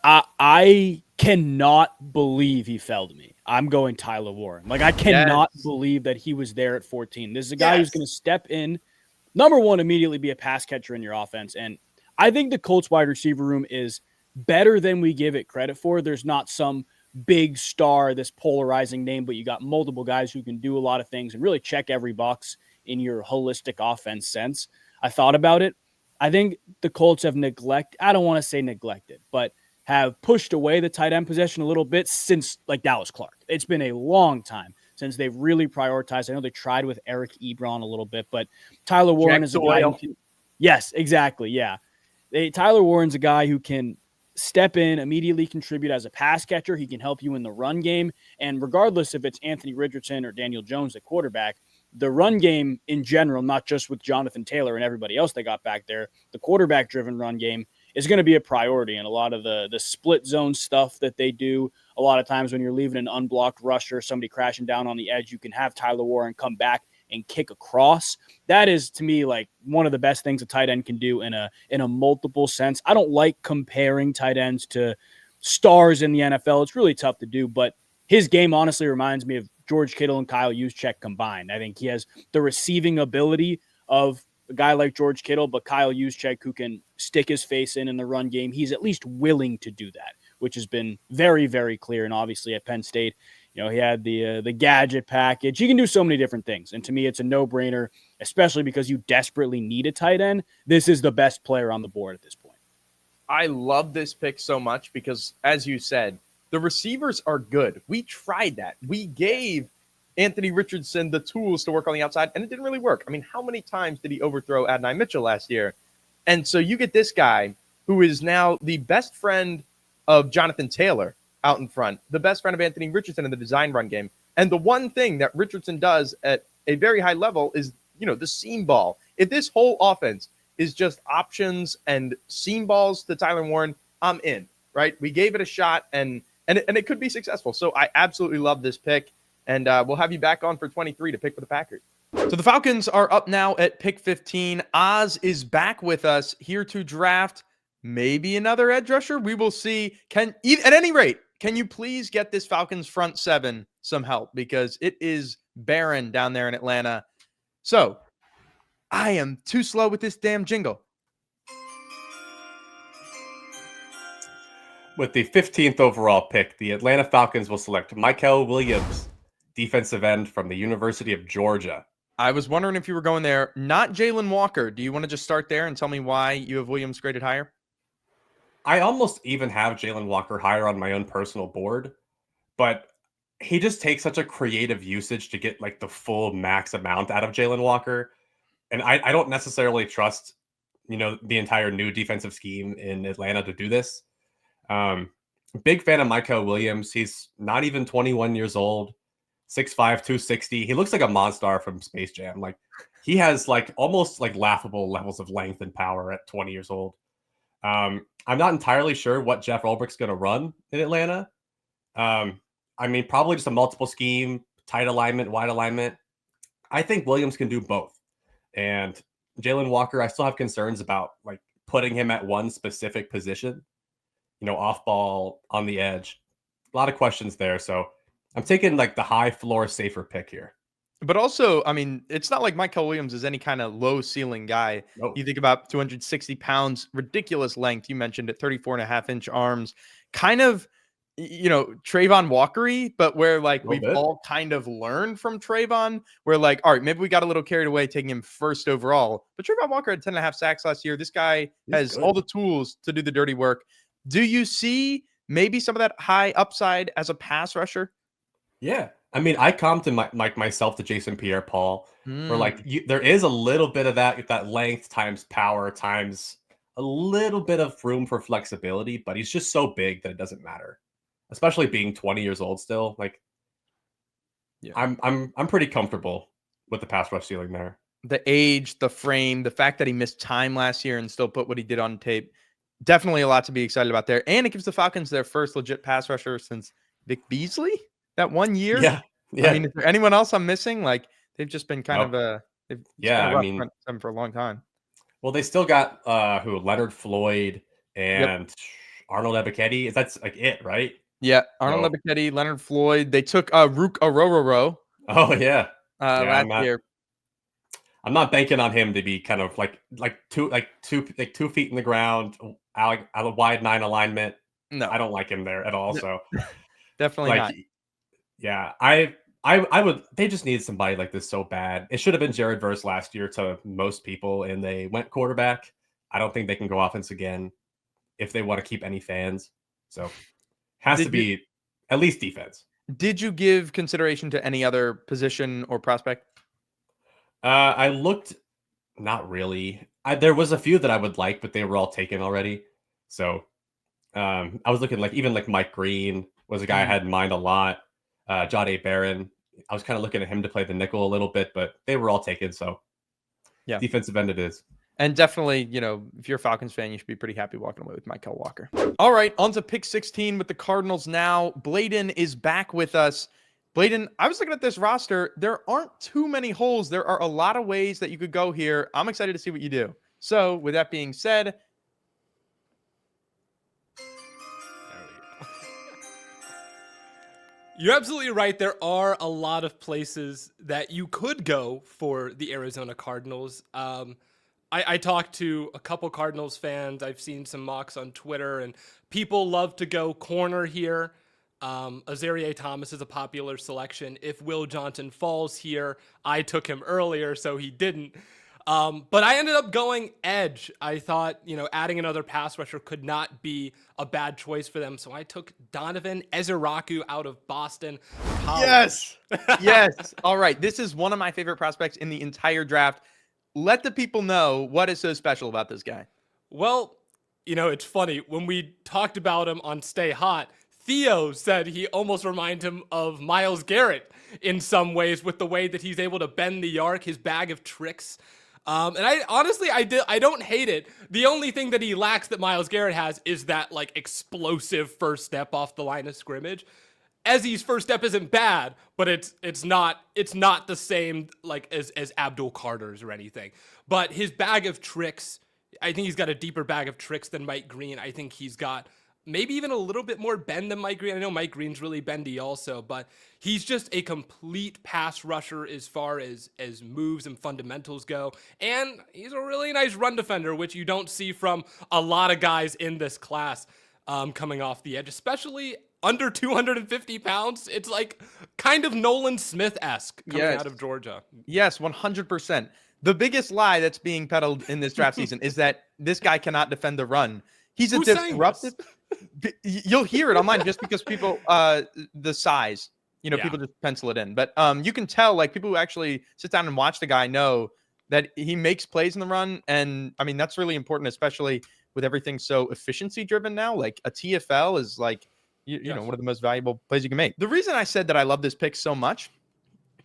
I cannot believe he fell to me. I'm going Tyler Warren. Like, I cannot believe that he was there at 14. This is a guy who's going to step in, number one, immediately be a pass catcher in your offense. And I think the Colts wide receiver room is better than we give it credit for. There's not some big star, this polarizing name, but you got multiple guys who can do a lot of things and really check every box in your holistic offense sense. I thought about it. I think the Colts have I don't want to say neglected, but have pushed away the tight end position a little bit since like Dallas Clark. It's been a long time since they've really prioritized. I know they tried with Eric Ebron a little bit, but Tyler Warren is a guy who can, yes, exactly. Yeah. Tyler Warren's a guy who can step in, immediately contribute as a pass catcher. He can help you in the run game. And regardless if it's Anthony Richardson or Daniel Jones at quarterback, the run game in general, not just with Jonathan Taylor and everybody else they got back there, the quarterback-driven run game is going to be a priority. And a lot of the split zone stuff that they do, a lot of times when you're leaving an unblocked rusher, somebody crashing down on the edge, you can have Tyler Warren come back and kick across. That is, to me, like one of the best things a tight end can do in a multiple sense. I don't like comparing tight ends to stars in the NFL. It's really tough to do, but his game honestly reminds me of George Kittle and Kyle Juszczyk combined. I think he has the receiving ability of a guy like George Kittle, but Kyle Juszczyk, who can stick his face in the run game, he's at least willing to do that, which has been very, very clear. And obviously at Penn State, he had the gadget package. He can do so many different things. And to me, it's a no-brainer, especially because you desperately need a tight end. This is the best player on the board at this point. I love this pick so much because, as you said, the receivers are good. We tried that. We gave Anthony Richardson the tools to work on the outside, and it didn't really work. I mean, how many times did he overthrow Adonai Mitchell last year? And so you get this guy who is now the best friend of Jonathan Taylor out in front, the best friend of Anthony Richardson in the design run game. And the one thing that Richardson does at a very high level is, the seam ball. If this whole offense is just options and seam balls to Tyler Warren, I'm in, right? We gave it a shot, and it could be successful. So I absolutely love this pick, and we'll have you back on for 23 to pick for the Packers. So the Falcons are up now at pick 15. Oz is back with us here to draft maybe another edge rusher. We will see. At any rate, can you please get this Falcons front seven some help, because it is barren down there in Atlanta. So I am too slow with this damn jingle. With the 15th overall pick, the Atlanta Falcons will select Michael Williams, defensive end from the University of Georgia. I was wondering if you were going there. Not Jalen Walker. Do you want to just start there and tell me why you have Williams graded higher? I almost even have Jalen Walker higher on my own personal board, but he just takes such a creative usage to get like the full max amount out of Jalen Walker. And I don't necessarily trust, the entire new defensive scheme in Atlanta to do this. Big fan of Michael Williams. He's not even 21 years old, 6'5", 260. He looks like a monster from Space Jam. Like, he has like almost like laughable levels of length and power at 20 years old. I'm not entirely sure what Jeff Ulbricht's going to run in Atlanta. Probably just a multiple scheme, tight alignment, wide alignment. I think Williams can do both. And Jalen Walker, I still have concerns about like putting him at one specific position, off ball, on the edge. A lot of questions there. So I'm taking like the high floor, safer pick here. But also, it's not like Michael Williams is any kind of low ceiling guy. Nope. You think about 260 pounds, ridiculous length. You mentioned it, 34.5-inch arms, kind of, Trayvon Walker-y, but where like we've all kind of learned from Trayvon, where like, all right, maybe we got a little carried away taking him first overall, but Trayvon Walker had 10.5 sacks last year. This guy has all the tools to do the dirty work. Do you see maybe some of that high upside as a pass rusher? Yeah. I comped myself to Jason Pierre-Paul, where like there is a little bit of that length times power times a little bit of room for flexibility, but he's just so big that it doesn't matter, especially being 20 years old still. Like, yeah, I'm pretty comfortable with the pass rush ceiling there. The age, the frame, the fact that he missed time last year and still put what he did on tape, definitely a lot to be excited about there. And it gives the Falcons their first legit pass rusher since Vic Beasley. That 1 year? Yeah. Is there anyone else I'm missing? Like, they've just been kind of front for a long time. Well, they still got Leonard Floyd and Arnold Ebiketie. That's like it, right? Yeah, Arnold Ebiketie, Leonard Floyd. They took Rook Orororo. Oh yeah, last year. I'm not banking on him to be kind of like 2 feet in the ground, out a wide 9 alignment. No, I don't like him there at all. So definitely not. Yeah, I would. They just needed somebody like this so bad. It should have been Jared Verse last year to most people, and they went quarterback. I don't think they can go offense again if they want to keep any fans. So has to be at least defense. Did you give consideration to any other position or prospect? I looked, not really. There was a few that I would like, but they were all taken already. So I was looking even like Mike Green was a guy I had in mind a lot. Jahdae Barron, I was kind of looking at him to play the nickel a little bit, but they were all taken. So yeah, defensive end it is. And definitely, if you're a Falcons fan, you should be pretty happy walking away with Michael Walker. All right, on to pick 16 with the Cardinals now. Bladen is back with us. Bladen, I was looking at this roster. There aren't too many holes. There are a lot of ways that you could go here. I'm excited to see what you do. So with that being said, you're absolutely right. There are a lot of places that you could go for the Arizona Cardinals. I talked to a couple Cardinals fans. I've seen some mocks on Twitter, and people love to go corner here. Azareye'h Thomas is a popular selection. If Will Johnson falls here, I took him earlier, so he didn't. But I ended up going edge. I thought, adding another pass rusher could not be a bad choice for them. So I took Donovan Ezeraku out of Boston College. Yes. Yes. All right. This is one of my favorite prospects in the entire draft. Let the people know what is so special about this guy. Well, it's funny. When we talked about him on Stay Hot, Theo said he almost reminded him of Myles Garrett in some ways with the way that he's able to bend the arc, his bag of tricks. And I don't hate it. The only thing that he lacks that Myles Garrett has is that like explosive first step off the line of scrimmage. Ezzy's first step isn't bad, but it's not the same like as Abdul Carter's or anything. But his bag of tricks, I think he's got a deeper bag of tricks than Mike Green. I think he's got maybe even a little bit more bend than Mike Green. I know Mike Green's really bendy also, but he's just a complete pass rusher as far as moves and fundamentals go. And he's a really nice run defender, which you don't see from a lot of guys in this class coming off the edge, especially under 250 pounds. It's like kind of Nolan Smith-esque coming out of Georgia. Yes, 100%. The biggest lie that's being peddled in this draft season is that this guy cannot defend the run. He's a disruptive. You'll hear it online just because people, the size, people just pencil it in. But you can tell, like, people who actually sit down and watch the guy know that he makes plays in the run. And I mean, that's really important, especially with everything so efficiency driven now. Like a TFL is like, you know, one of the most valuable plays you can make. The reason I said that I love this pick so much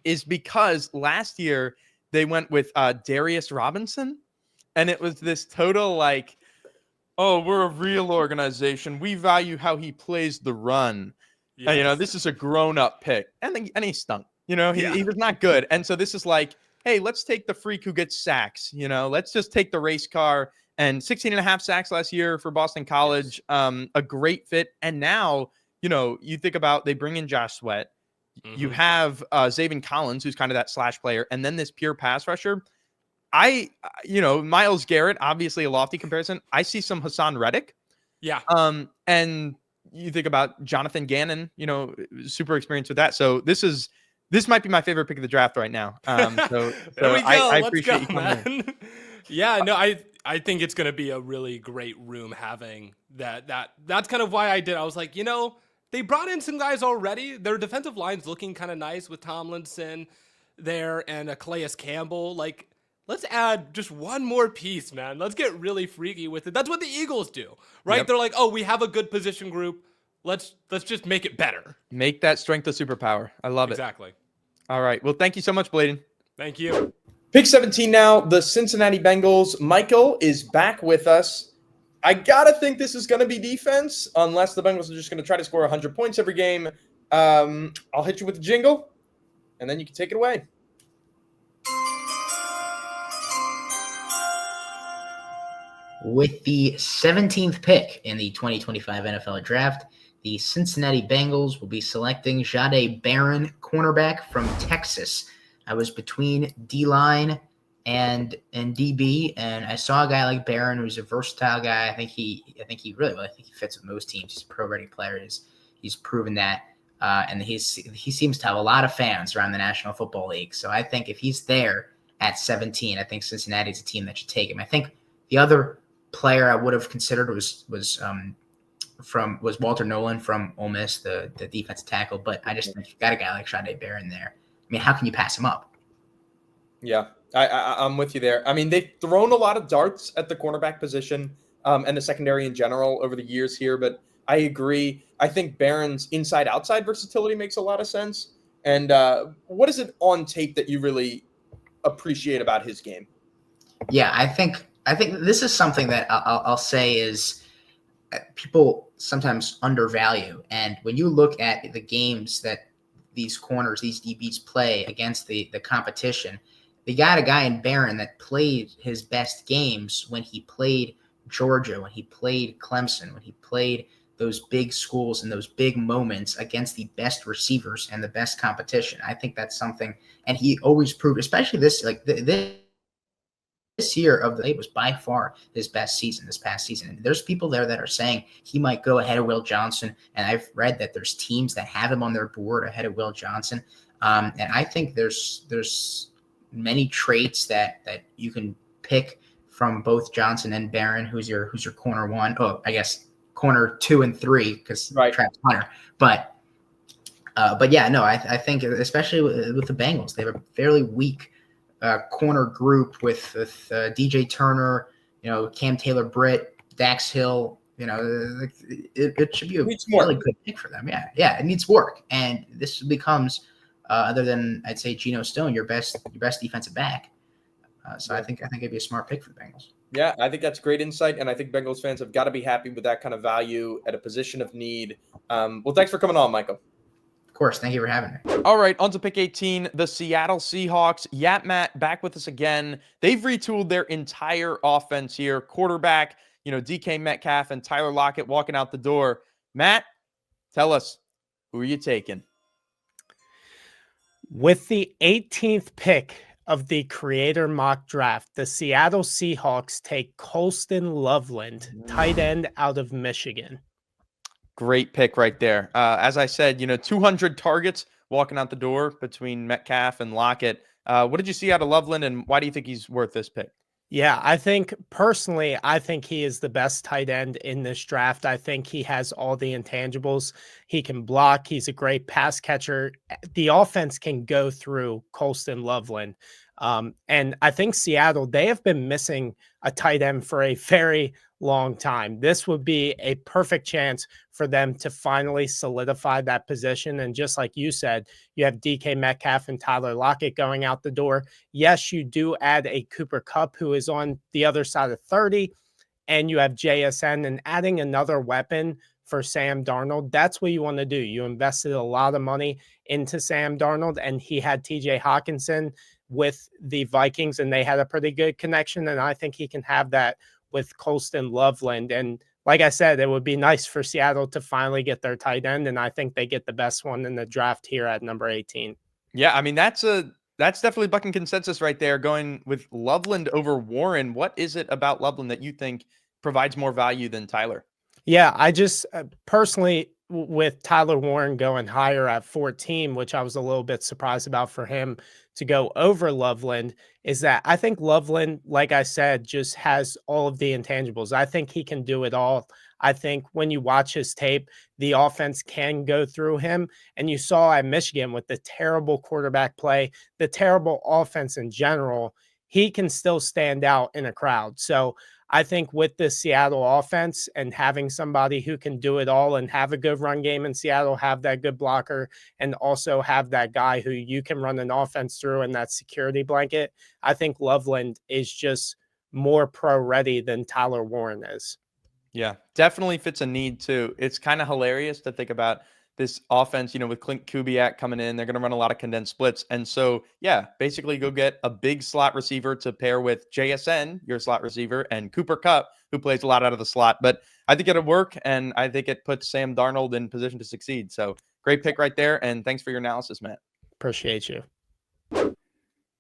is because last year they went with Darius Robinson, and it was this total like, oh, we're a real organization. We value how he plays the run. Yes. And, this is a grown-up pick. And he stunk. He was not good. And so this is like, hey, let's take the freak who gets sacks. Let's just take the race car. And 16.5 sacks last year for Boston College. A great fit. And now, you think about they bring in Josh Sweat. Mm-hmm. You have Zaven Collins, who's kind of that slash player. And then this pure pass rusher. Myles Garrett, obviously a lofty comparison. I see some Hassan Reddick. Yeah. And you think about Jonathan Gannon, super experienced with that. So this might be my favorite pick of the draft right now. So I appreciate you coming in. Yeah, no, I think it's going to be a really great room having that. That's kind of why I did. I was like, they brought in some guys already. Their defensive line's looking kind of nice with Tomlinson there and Calais Campbell. Like, let's add just one more piece, man. Let's get really freaky with it. That's what the Eagles do, right? Yep. They're like, oh, we have a good position group. Let's just make it better. Make that strength a superpower. I love it. Exactly. All right. Well, thank you so much, Bladen. Thank you. Pick 17 now, the Cincinnati Bengals. Michael is back with us. I got to think this is going to be defense, unless the Bengals are just going to try to score 100 points every game. I'll hit you with the jingle, and then you can take it away. With the 17th pick in the 2025 NFL Draft, the Cincinnati Bengals will be selecting Jahdae Barron, cornerback from Texas. I was between D-line and DB, and I saw a guy like Barron who's a versatile guy. I think he fits with most teams. He's a pro-ready player. He's proven that, and he seems to have a lot of fans around the National Football League. So I think if he's there at 17, I think Cincinnati's a team that should take him. I think the other player I would have considered was Walter Nolan from Ole Miss, the defensive tackle. But I just think you got a guy like Jahdae Barron there. I mean, how can you pass him up? Yeah, I'm with you there. I mean, they've thrown a lot of darts at the cornerback position and the secondary in general over the years here, but I agree. I think Barron's inside-outside versatility makes a lot of sense. And what is it on tape that you really appreciate about his game? Yeah, I think this is something that I'll say is people sometimes undervalue. And when you look at the games that these corners, these DBs play against the competition, they got a guy in Barron that played his best games when he played Georgia, when he played Clemson, when he played those big schools and those big moments against the best receivers and the best competition. I think that's something, and he always proved, especially this year of the, it was by far his best season this past season. And there's people there that are saying he might go ahead of Will Johnson. And I've read that there's teams that have him on their board ahead of Will Johnson. And I think there's many traits that you can pick from both Johnson and Barron. Who's your corner one? Oh, I guess corner 2 and 3 because Travis Hunter. But yeah, no, I think especially with the Bengals, they have a fairly weak corner group with DJ Turner, Cam Taylor-Britt, Dax Hill. It should be a really good pick for them. Yeah, it needs work, and this becomes other than I'd say Geno Stone, your best defensive back. So I think it'd be a smart pick for the Bengals. Yeah, I think that's great insight, and I think Bengals fans have got to be happy with that kind of value at a position of need. Well, thanks for coming on, Michael. Of course. Thank you for having me. All right, on to pick 18, the Seattle Seahawks. Yap Matt back with us again. They've retooled their entire offense here. Quarterback, DK Metcalf and Tyler Lockett walking out the door. Matt, tell us, who are you taking? With the 18th pick of the Creator Mock Draft, the Seattle Seahawks take Colston Loveland, tight end out of Michigan. Great pick right there. As I said, 200 targets walking out the door between Metcalf and Lockett. What did you see out of Loveland, and why do you think he's worth this pick? Yeah, I think he is the best tight end in this draft. I think he has all the intangibles. He can block. He's a great pass catcher. The offense can go through Colston Loveland. And I think Seattle, they have been missing a tight end for a very long time. This would be a perfect chance for them to finally solidify that position. And just like you said, you have DK Metcalf and Tyler Lockett going out the door. Yes, you do add a Cooper Kupp who is on the other side of 30, and you have JSN, and adding another weapon for Sam Darnold. That's what you want to do. You invested a lot of money into Sam Darnold, and he had TJ Hawkinson with the Vikings, and they had a pretty good connection. And I think he can have that with Colston Loveland. And like I said, it would be nice for Seattle to finally get their tight end. And I think they get the best one in the draft here at number 18. Yeah, I mean, that's definitely bucking consensus right there, going with Loveland over Warren. What is it about Loveland that you think provides more value than Tyler? Yeah, I just personally, with Tyler Warren going higher at 14, which I was a little bit surprised about for him to go over Loveland, is that I think Loveland, like I said, just has all of the intangibles. I think he can do it all. I think when you watch his tape, the offense can go through him. And you saw at Michigan with the terrible quarterback play, the terrible offense in general, he can still stand out in a crowd. So I think with the Seattle offense and having somebody who can do it all and have a good run game in Seattle, have that good blocker, and also have that guy who you can run an offense through and that security blanket, I think Loveland is just more pro ready than Tyler Warren is. Yeah, definitely fits a need too. It's kind of hilarious to think about this offense, with Clint Kubiak coming in. They're going to run a lot of condensed splits. And so, yeah, basically go get a big slot receiver to pair with JSN, your slot receiver, and Cooper Kupp, who plays a lot out of the slot. But I think it'll work, and I think it puts Sam Darnold in position to succeed. So great pick right there, and thanks for your analysis, Matt. Appreciate you.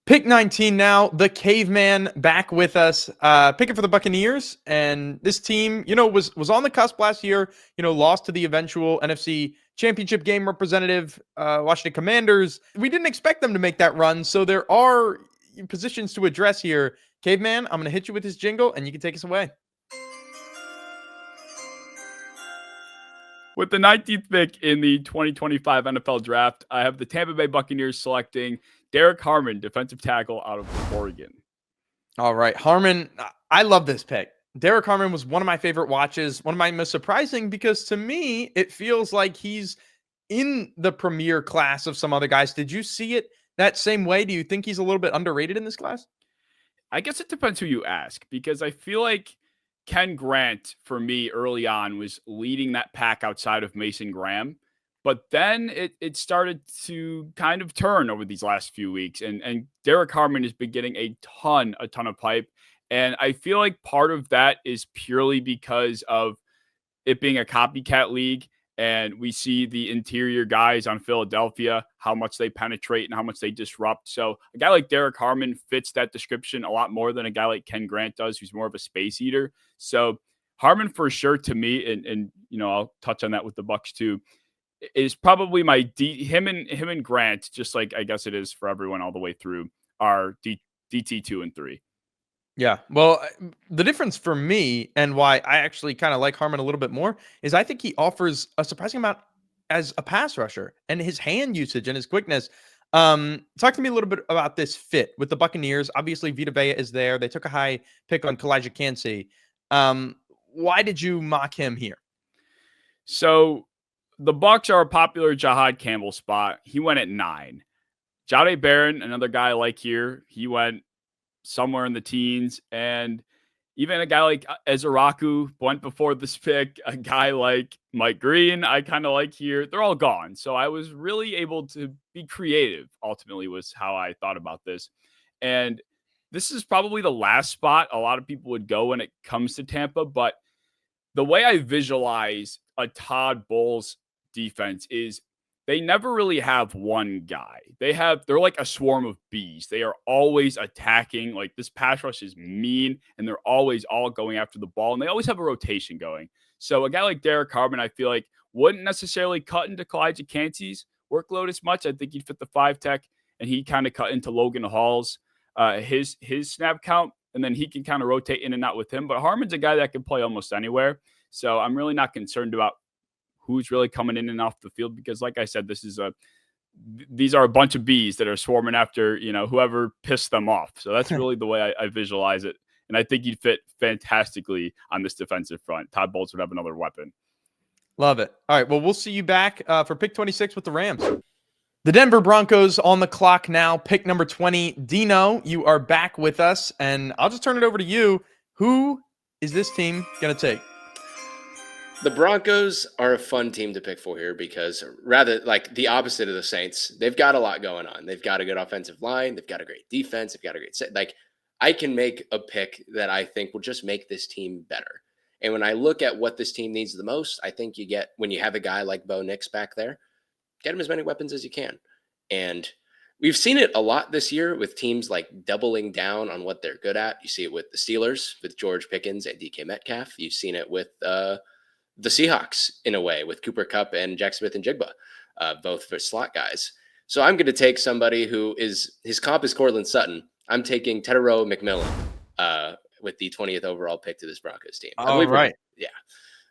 Pick 19 now, the Caveman back with us, picking for the Buccaneers. And this team, was on the cusp last year, lost to the eventual NFC Championship game representative, Washington Commanders. We didn't expect them to make that run, so there are positions to address here. Caveman, I'm going to hit you with this jingle, and you can take us away. With the 19th pick in the 2025 NFL Draft, I have the Tampa Bay Buccaneers selecting Derek Harmon, defensive tackle out of Oregon. All right, Harmon, I love this pick. Derek Harmon was one of my favorite watches, one of my most surprising, because to me, it feels like he's in the premier class of some other guys. Did you see it that same way? Do you think he's a little bit underrated in this class? I guess it depends who you ask, because I feel like Ken Grant, for me, early on, was leading that pack outside of Mason Graham. But then it started to kind of turn over these last few weeks. And Derek Harmon has been getting a ton of hype. And I feel like part of that is purely because of it being a copycat league. And we see the interior guys on Philadelphia, how much they penetrate and how much they disrupt. So a guy like Derek Harmon fits that description a lot more than a guy like Ken Grant does, who's more of a space eater. So Harmon, for sure, to me, and I'll touch on that with the Bucks too, is probably my him and Grant, just like I guess it is for everyone all the way through, are DT 2 and 3. Yeah. Well, the difference for me and why I actually kind of like Harmon a little bit more is I think he offers a surprising amount as a pass rusher, and his hand usage and his quickness. Talk to me a little bit about this fit with the Buccaneers. Obviously, Vita Vea is there. They took a high pick on Kalijah Kancey. Why did you mock him here? So the Bucs are a popular Jahad Campbell spot. He went at 9. Jahdae Barron, another guy I like here, he went somewhere in the teens. And even a guy like Ezeraku went before this pick. A guy like Mike Green, I kind of like here. They're all gone. So I was really able to be creative, ultimately, was how I thought about this. And this is probably the last spot a lot of people would go when it comes to Tampa. But the way I visualize a Todd Bowles defense is they never really have one guy. They're like a swarm of bees. They are always attacking. Like, this pass rush is mean, and they're always all going after the ball, and they always have a rotation going. So a guy like Derek Harbin, I feel like, wouldn't necessarily cut into Kalijah Cansey's workload as much. I think he'd fit the 5-tech, and he kind of cut into Logan Hall's his snap count, and then he can kind of rotate in and out with him. But Harmon's a guy that can play almost anywhere. So I'm really not concerned about who's really coming in and off the field, because like I said, these are a bunch of bees that are swarming after, whoever pissed them off. So that's really the way I visualize it. And I think he'd fit fantastically on this defensive front. Todd Bowles would have another weapon. Love it. All right. Well, we'll see you back for pick 26 with the Rams. The Denver Broncos on the clock now. Pick number 20. Dino, you are back with us, and I'll just turn it over to you. Who is this team going to take? The Broncos are a fun team to pick for here because, rather like the opposite of the Saints, they've got a lot going on. They've got a good offensive line. They've got a great defense. They've got a great set. Like, I can make a pick that I think will just make this team better. And when I look at what this team needs the most, I think you get, when you have a guy like Bo Nix back there, get him as many weapons as you can. And we've seen it a lot this year with teams like doubling down on what they're good at. You see it with the Steelers, with George Pickens and DK Metcalf. You've seen it with the Seahawks in a way with Cooper Kupp and Jack Smith and Jigba, both for slot guys. So I'm going to take somebody who is, his comp is Cortland Sutton. I'm taking Tetairoa McMillan with the 20th overall pick to this Broncos team. All right. Yeah.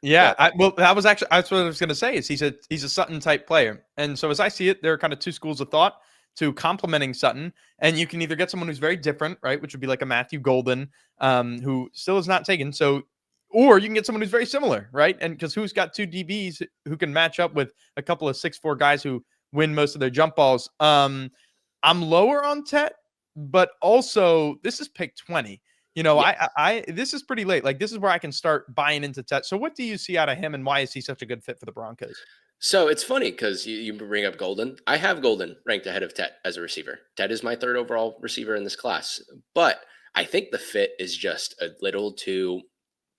Yeah, that's what I was going to say. Is he's a Sutton type player, and so as I see it, there are kind of two schools of thought to complementing Sutton, and you can either get someone who's very different, right, which would be like a Matthew Golden, who still is not taken. So, or you can get someone who's very similar, right, and because who's got two DBs who can match up with a couple of 6'4" guys who win most of their jump balls. I'm lower on Tet, but also this is pick 20. Yeah. I this is pretty late. Like, this is where I can start buying into Tet. So what do you see out of him, and why is he such a good fit for the Broncos? So it's funny because you bring up Golden. I have Golden ranked ahead of Tet as a receiver. Tet is my third overall receiver in this class. But I think the fit is just a little too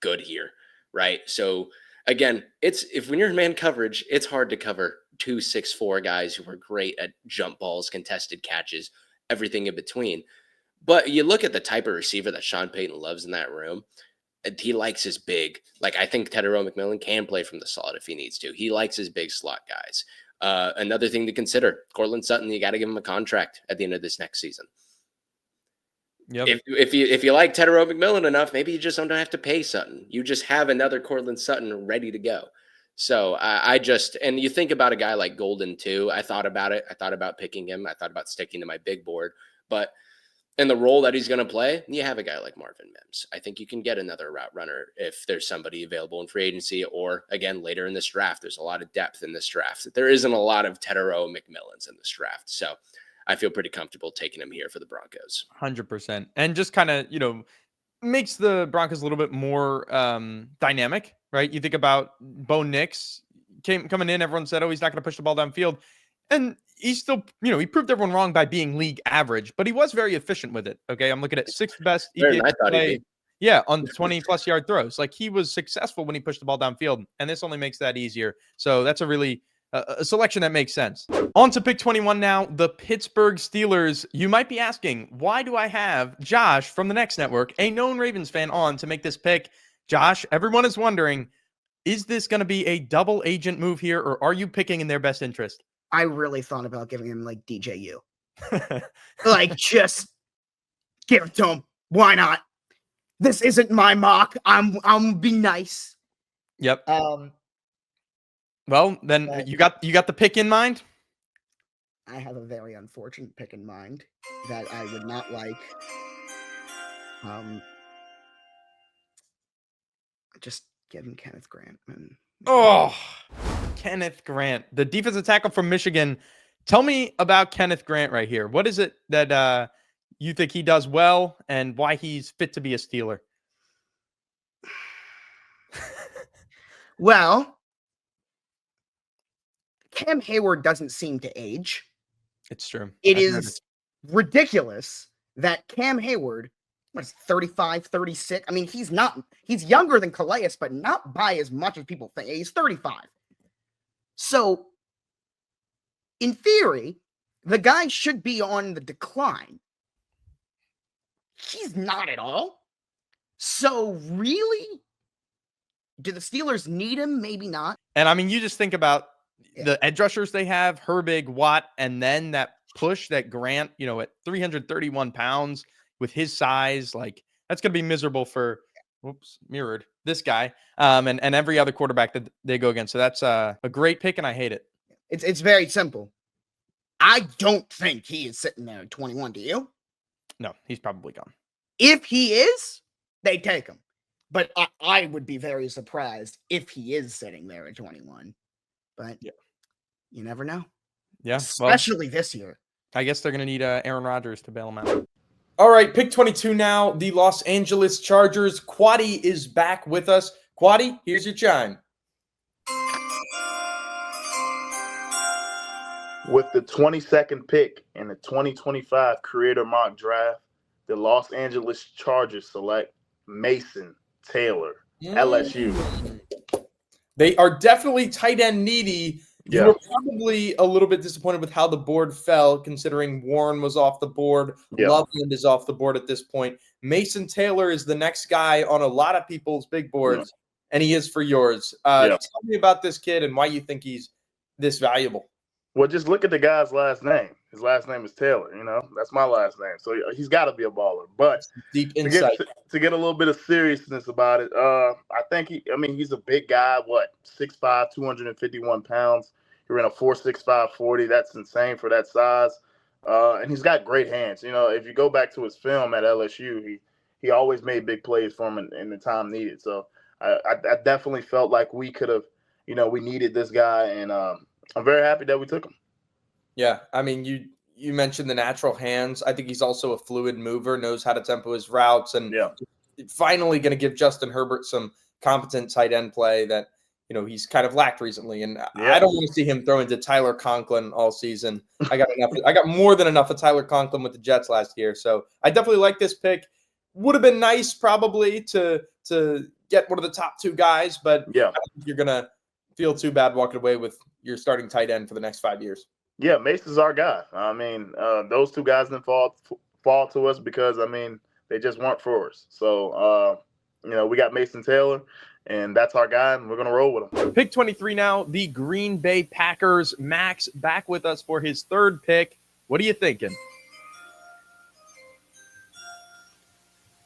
good here, right? So again, if when you're in man coverage, it's hard to cover 2 6'4" guys who are great at jump balls, contested catches, everything in between. But you look at the type of receiver that Sean Payton loves in that room, and he likes his big. Like, I think Tetairoa McMillan can play from the slot if he needs to. He likes his big slot guys. Another thing to consider, Cortland Sutton, you got to give him a contract at the end of this next season. Yep. If you like Tetairoa McMillan enough, maybe you just don't have to pay Sutton. You just have another Cortland Sutton ready to go. So and you think about a guy like Golden too. I thought about it. I thought about picking him. I thought about sticking to my big board, but in the role that he's going to play, you have a guy like Marvin Mims. I think you can get another route runner if there's somebody available in free agency, or again, later in this draft. There's a lot of depth in this draft. There isn't a lot of Tetairoa McMillans in this draft. So I feel pretty comfortable taking him here for the Broncos. 100%. And just kind of, makes the Broncos a little bit more dynamic, right? You think about Bo Nix coming in, everyone said, oh, he's not going to push the ball downfield. And he's still, he proved everyone wrong by being league average, but he was very efficient with it. Okay. I'm looking at sixth best EPA play. Yeah, on 20+ yard throws. Like, he was successful when he pushed the ball downfield, and this only makes that easier. So that's a really a selection that makes sense. On to pick 21 now, the Pittsburgh Steelers. You might be asking, why do I have Josh from the Next Network, a known Ravens fan, on to make this pick? Josh, everyone is wondering, is this going to be a double agent move here, or are you picking in their best interest? I really thought about giving him like DJU. Like, just give it to him. Why not? This isn't my mock. I'm be nice. Yep. Well, then you got the pick in mind? I have a very unfortunate pick in mind that I would not like. Just give him Kenneth Grant. Oh, Kenneth Grant, the defensive tackle from Michigan. Tell me about Kenneth Grant right here. What is it that you think he does well and why he's fit to be a Steeler? Well, Cam Hayward doesn't seem to age. It's true. It I've is noticed. ridiculous that Cam Hayward, what is 35, 36? I mean, he's younger than Calais, but not by as much as people think. He's 35. So, in theory, the guy should be on the decline. He's not at all. So, really? Do the Steelers need him? Maybe not. And I mean, you just think about the edge rushers they have, Herbig, Watt, and then that push that Grant, at 331 pounds with his size, like that's going to be miserable for, this guy and every other quarterback that they go against. So that's a great pick, and I hate it. It's very simple. I don't think he is sitting there at 21. Do you? No, he's probably gone. If he is, they take him. But I would be very surprised if he is sitting there at 21. But you never know. Yeah. Especially this year. I guess they're going to need Aaron Rodgers to bail him out. All right, pick 22 now. The Los Angeles Chargers. Quaddy is back with us. Quaddy, here's your chime. With the 22nd pick in the 2025 Creator Mock Draft, the Los Angeles Chargers select Mason Taylor, LSU. They are definitely tight end needy. You were probably a little bit disappointed with how the board fell, considering Warren was off the board. Loveland is off the board at this point. Mason Taylor is the next guy on a lot of people's big boards, and he is for yours. Tell me about this kid and why you think he's this valuable. Well, just look at the guy's last name. His last name is Taylor. That's my last name. So he's got to be a baller. But deep insight. To get a little bit of seriousness about it, I think he's a big guy, 6'5", 251 pounds. He ran a 4.65 40. That's insane for that size. And he's got great hands. If you go back to his film at LSU, he always made big plays for him in the time needed. So I definitely felt like we could have, we needed this guy, and I'm very happy that we took him. Yeah, I mean, you mentioned the natural hands. I think he's also a fluid mover, knows how to tempo his routes, and finally going to give Justin Herbert some competent tight end play that, he's kind of lacked recently. And I don't want to see him throw into Tyler Conklin all season. I got more than enough of Tyler Conklin with the Jets last year. So I definitely like this pick. Would have been nice probably to get one of the top two guys, but I don't think you're going to feel too bad walking away with your starting tight end for the next 5 years. Yeah, Mason's our guy. I mean, those two guys didn't fall to us because, they just weren't for us. So, we got Mason Taylor, and that's our guy, and we're going to roll with him. Pick 23 now, the Green Bay Packers. Max back with us for his third pick. What are you thinking?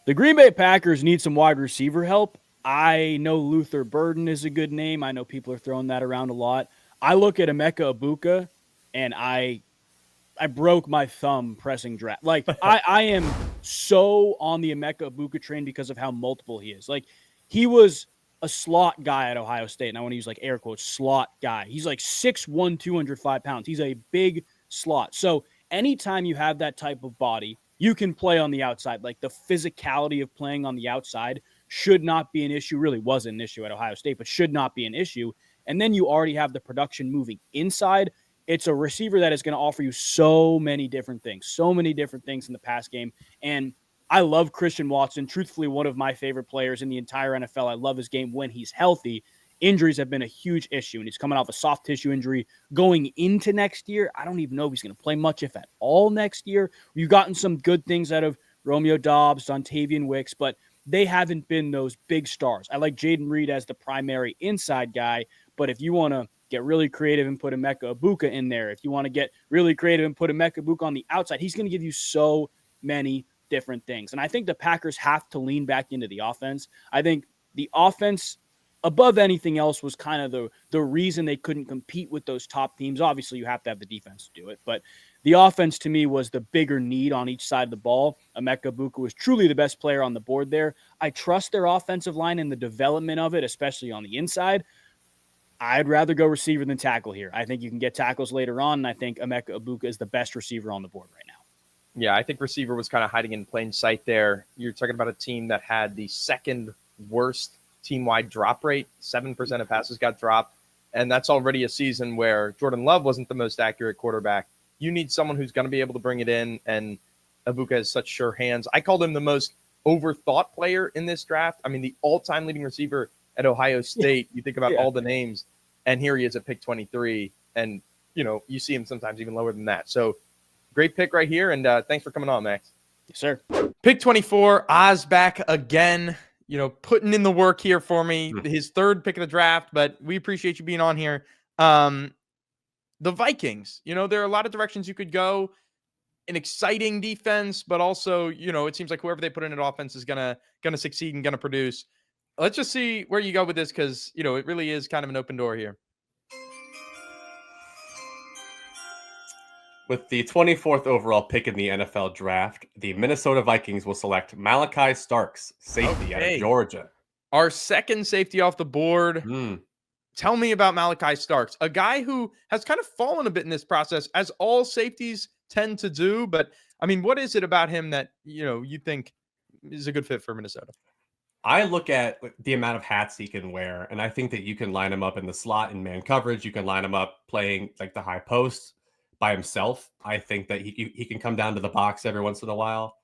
The Green Bay Packers need some wide receiver help. I know Luther Burden is a good name. I know people are throwing that around a lot. I look at Emeka Egbuka, and I broke my thumb pressing draft. Like, I am so on the Emeka Egbuka train because of how multiple he is. Like, he was a slot guy at Ohio State, and I want to use like air quotes, slot guy. He's like 6'1", 205 pounds. He's a big slot. So anytime you have that type of body, you can play on the outside. Like, the physicality of playing on the outside should not be an issue. Really wasn't an issue at Ohio State, but should not be an issue. And then you already have the production moving inside. It's a receiver that is going to offer you so many different things in the pass game. And I love Christian Watson, truthfully, one of my favorite players in the entire NFL. I love his game when he's healthy. Injuries have been a huge issue, and he's coming off a soft tissue injury going into next year. I don't even know if he's going to play much, if at all, next year. You've gotten some good things out of Romeo Doubs, Dontavian Wicks, but they haven't been those big stars. I like Jaden Reed as the primary inside guy, but if you want to get really creative and put Emeka Egbuka in there, if you want to get really creative and put Emeka Egbuka on the outside, he's going to give you so many different things. And I think the Packers have to lean back into the offense. I think the offense, above anything else, was kind of the reason they couldn't compete with those top teams. Obviously, you have to have the defense to do it, but the offense, to me, was the bigger need on each side of the ball. Emeka Egbuka was truly the best player on the board there. I trust their offensive line and the development of it, especially on the inside. I'd rather go receiver than tackle here. I think you can get tackles later on, and I think Emeka Egbuka is the best receiver on the board right now. Yeah, I think receiver was kind of hiding in plain sight there. You're talking about a team that had the second worst team-wide drop rate. 7% of passes got dropped, and that's already a season where Jordan Love wasn't the most accurate quarterback. You need someone who's going to be able to bring it in, and Ibuka has such sure hands. I called him the most overthought player in this draft. I mean, the all-time leading receiver at Ohio State. You think about all the names, and here he is at pick 23, and you see him sometimes even lower than that. So great pick right here, and thanks for coming on, Max. Yes, sir. Pick 24, Oz back again, putting in the work here for me. His third pick of the draft, but we appreciate you being on here. The Vikings, there are a lot of directions you could go. An exciting defense, but also, it seems like whoever they put in an offense is gonna succeed and gonna produce. Let's just see where you go with this, because it really is kind of an open door here. With the 24th overall pick in the NFL draft, the Minnesota Vikings will select Malachi Starks, safety out of Georgia. Our second safety off the board. Tell me about Malachi Starks, a guy who has kind of fallen a bit in this process, as all safeties tend to do. But, I mean, what is it about him that, you think is a good fit for Minnesota? I look at the amount of hats he can wear, and I think that you can line him up in the slot in man coverage. You can line him up playing like the high post by himself. I think that he can come down to the box every once in a while,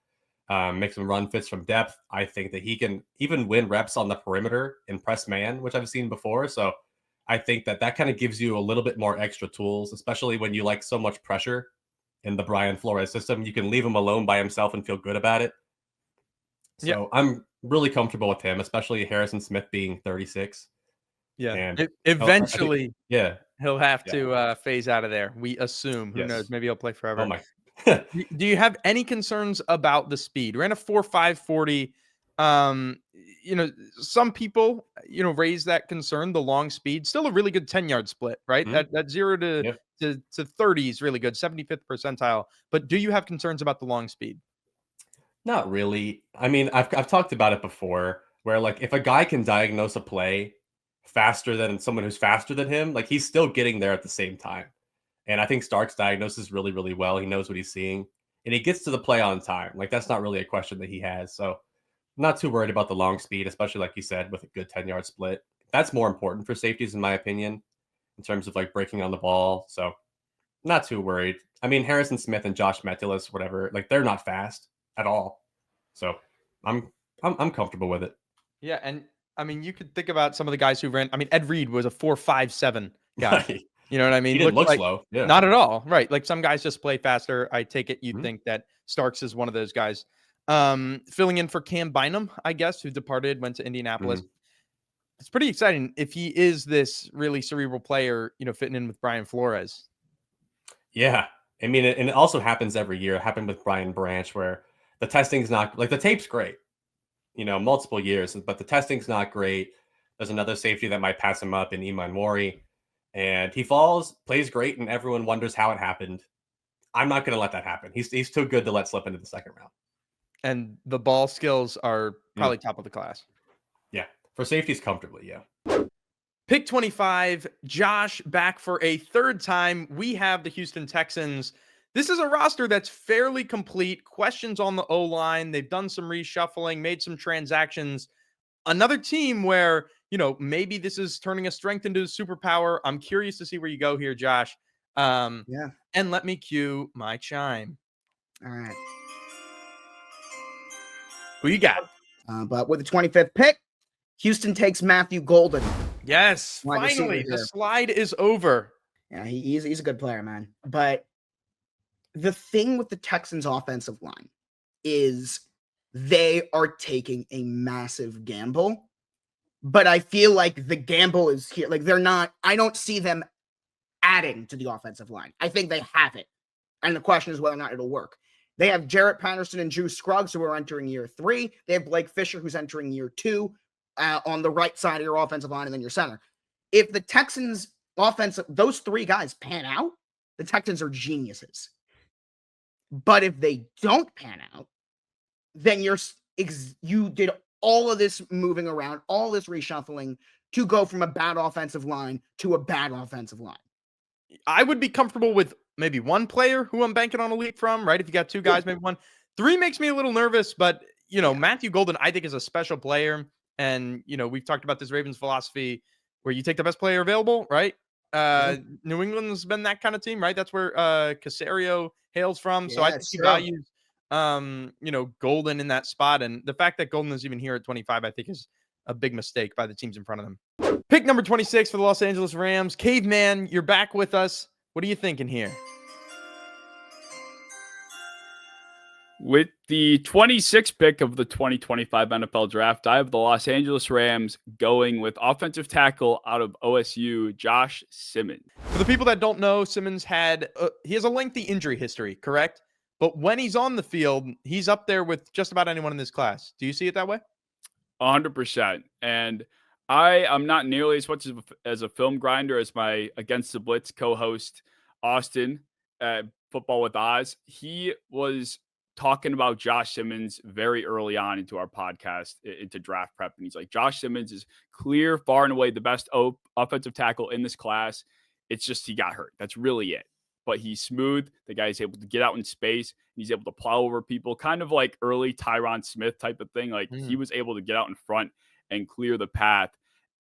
make some run fits from depth. I think that he can even win reps on the perimeter in press man, which I've seen before. So I think that kind of gives you a little bit more extra tools, especially when you like so much pressure in the Brian Flores system. You can leave him alone by himself and feel good about it. So I'm really comfortable with him, especially Harrison Smith being 36. Yeah. And Eventually, he'll have to phase out of there. We assume. Who knows? Maybe he'll play forever. Oh my. Do you have any concerns about the speed? Ran a 4.5 40. Some people, raise that concern. The long speed, still a really good 10-yard split, right? That 0 to 30 is really good, 75th percentile. But do you have concerns about the long speed? Not really. I mean, I've talked about it before, where like if a guy can diagnose a play faster than someone who's faster than him, like he's still getting there at the same time. And I think Starks diagnoses really, really well. He knows what he's seeing, and he gets to the play on time. Like that's not really a question that he has. So I'm not too worried about the long speed, especially like you said, with a good 10-yard split. That's more important for safeties, in my opinion, in terms of like breaking on the ball. So not too worried. I mean, Harrison Smith and Josh Metellus, whatever, like they're not fast at all. So I'm comfortable with it. Yeah, and I mean, you could think about some of the guys who ran. I mean, Ed Reed was a 4.57 guy. Right. You know what I mean? He didn't look like, slow. Yeah. Not at all. Right. Like some guys just play faster. I take it you think that Starks is one of those guys. Filling in for Cam Bynum, I guess, who departed, went to Indianapolis. It's pretty exciting if he is this really cerebral player, fitting in with Brian Flores. Yeah. I mean, and it also happens every year. It happened with Brian Branch, where the testing's not like the tape's great, multiple years, but the testing's not great. There's another safety that might pass him up in Iman Mori, and he falls, plays great, and everyone wonders how it happened. I'm not going to let that happen. He's too good to let slip into the second round. And the ball skills are probably top of the class. Yeah. For safeties, comfortably, yeah. Pick 25, Josh back for a third time. We have the Houston Texans. This is a roster that's fairly complete. Questions on the O-line. They've done some reshuffling, made some transactions. Another team where, maybe this is turning a strength into a superpower. I'm curious to see where you go here, Josh. And let me cue my chime. All right. Who you got? But with the 25th pick, Houston takes Matthew Golden. Yes, finally, the slide is over. Yeah, he's a good player, man. But the thing with the Texans' offensive line is they are taking a massive gamble. But I feel like the gamble is here. Like I don't see them adding to the offensive line. I think they have it. And the question is whether or not it'll work. They have Jarrett Patterson and Drew Scruggs, who are entering year 3. They have Blake Fisher, who's entering year 2 on the right side of your offensive line and then your center. If the Texans' those 3 guys pan out, the Texans are geniuses. But if they don't pan out, then you did all of this moving around, all this reshuffling to go from a bad offensive line to a bad offensive line. I would be comfortable with maybe one player who I'm banking on a leap from, right? If you got two guys, maybe one. Three makes me a little nervous, but Matthew Golden, I think, is a special player. And, we've talked about this Ravens philosophy where you take the best player available, right? New England's been that kind of team, right? That's where Casario hails from. So I think he values, Golden in that spot. And the fact that Golden is even here at 25, I think is a big mistake by the teams in front of them. Pick number 26 for the Los Angeles Rams. Caveman, you're back with us. What are you thinking here? With the 26th pick of the 2025 NFL Draft, I have the Los Angeles Rams going with offensive tackle out of OSU, Josh Simmons. For the people that don't know, Simmons he has a lengthy injury history, correct? But when he's on the field, he's up there with just about anyone in this class. Do you see it that way? 100%. And I am not nearly as much as a film grinder as my Against the Blitz co-host, Austin, at Football with Oz. He was talking about Josh Simmons very early on into our podcast, into draft prep. And he's like, Josh Simmons is clear, far and away the best offensive tackle in this class. It's just he got hurt. That's really it. But he's smooth. The guy's able to get out in space. He's able to plow over people, kind of like early Tyron Smith type of thing. Like he was able to get out in front and clear the path.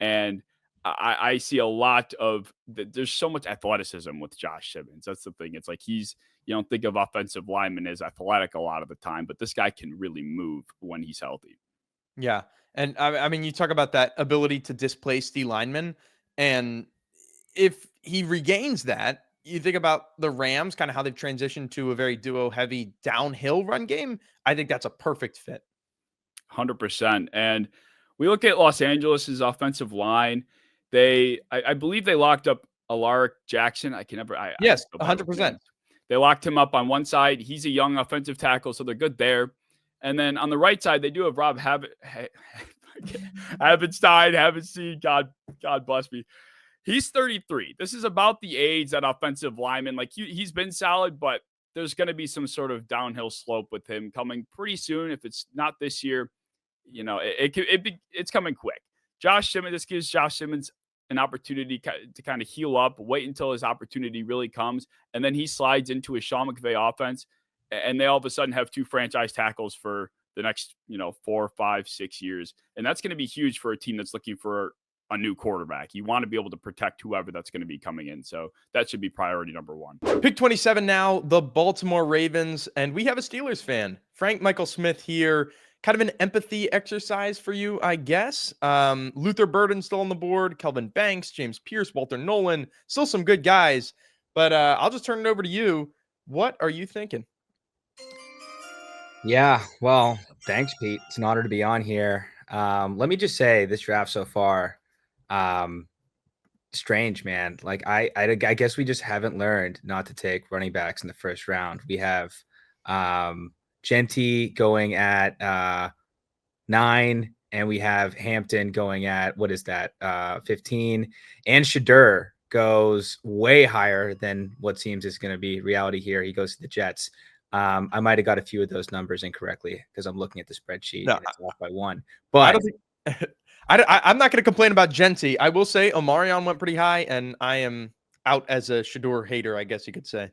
And I see a lot of there's so much athleticism with Josh Simmons. That's the thing. It's like you don't think of offensive linemen as athletic a lot of the time, but this guy can really move when he's healthy. Yeah. And I mean, you talk about that ability to displace D linemen. And if he regains that, you think about the Rams, kind of how they've transitioned to a very duo heavy downhill run game. I think that's a perfect fit. 100%. And we look at Los Angeles's offensive line. I believe they locked up Alaric Jackson. Yes, 100%. They locked him up on one side. He's a young offensive tackle, so they're good there. And then on the right side, they do have Rob Havenstein. God bless me. He's 33. This is about the age that offensive lineman, like he's been solid, but there's going to be some sort of downhill slope with him coming pretty soon. If it's not this year, it's coming quick. This gives Josh Simmons an opportunity to kind of heal up, wait until his opportunity really comes, and then he slides into a Sean McVay offense, and they all of a sudden have two franchise tackles for the next 4, 5, 6 years, and that's going to be huge for a team that's looking for a new quarterback. You want to be able to protect whoever that's going to be coming in, so that should be priority number one. Pick 27 now, the Baltimore Ravens, and we have a Steelers fan, Frank Michael Smith here. Kind of an empathy exercise for you, I guess. Luther Burden still on the board, Kelvin Banks, James Pierce, Walter Nolan, still some good guys. But I'll just turn it over to you. What are you thinking? Yeah, well, thanks, Pete. It's an honor to be on here. Let me just say this draft so far, strange, man. Like I guess we just haven't learned not to take running backs in the first round. We have Genty going at 9, and we have Hampton going at 15, and Shadur goes way higher than what seems is going to be reality here. He goes to the Jets. I might have got a few of those numbers incorrectly because I'm looking at the spreadsheet and it's off by 1. But I'm not going to complain about Genty. I will say Omarion went pretty high, and I am out as a Shadur hater, I guess you could say.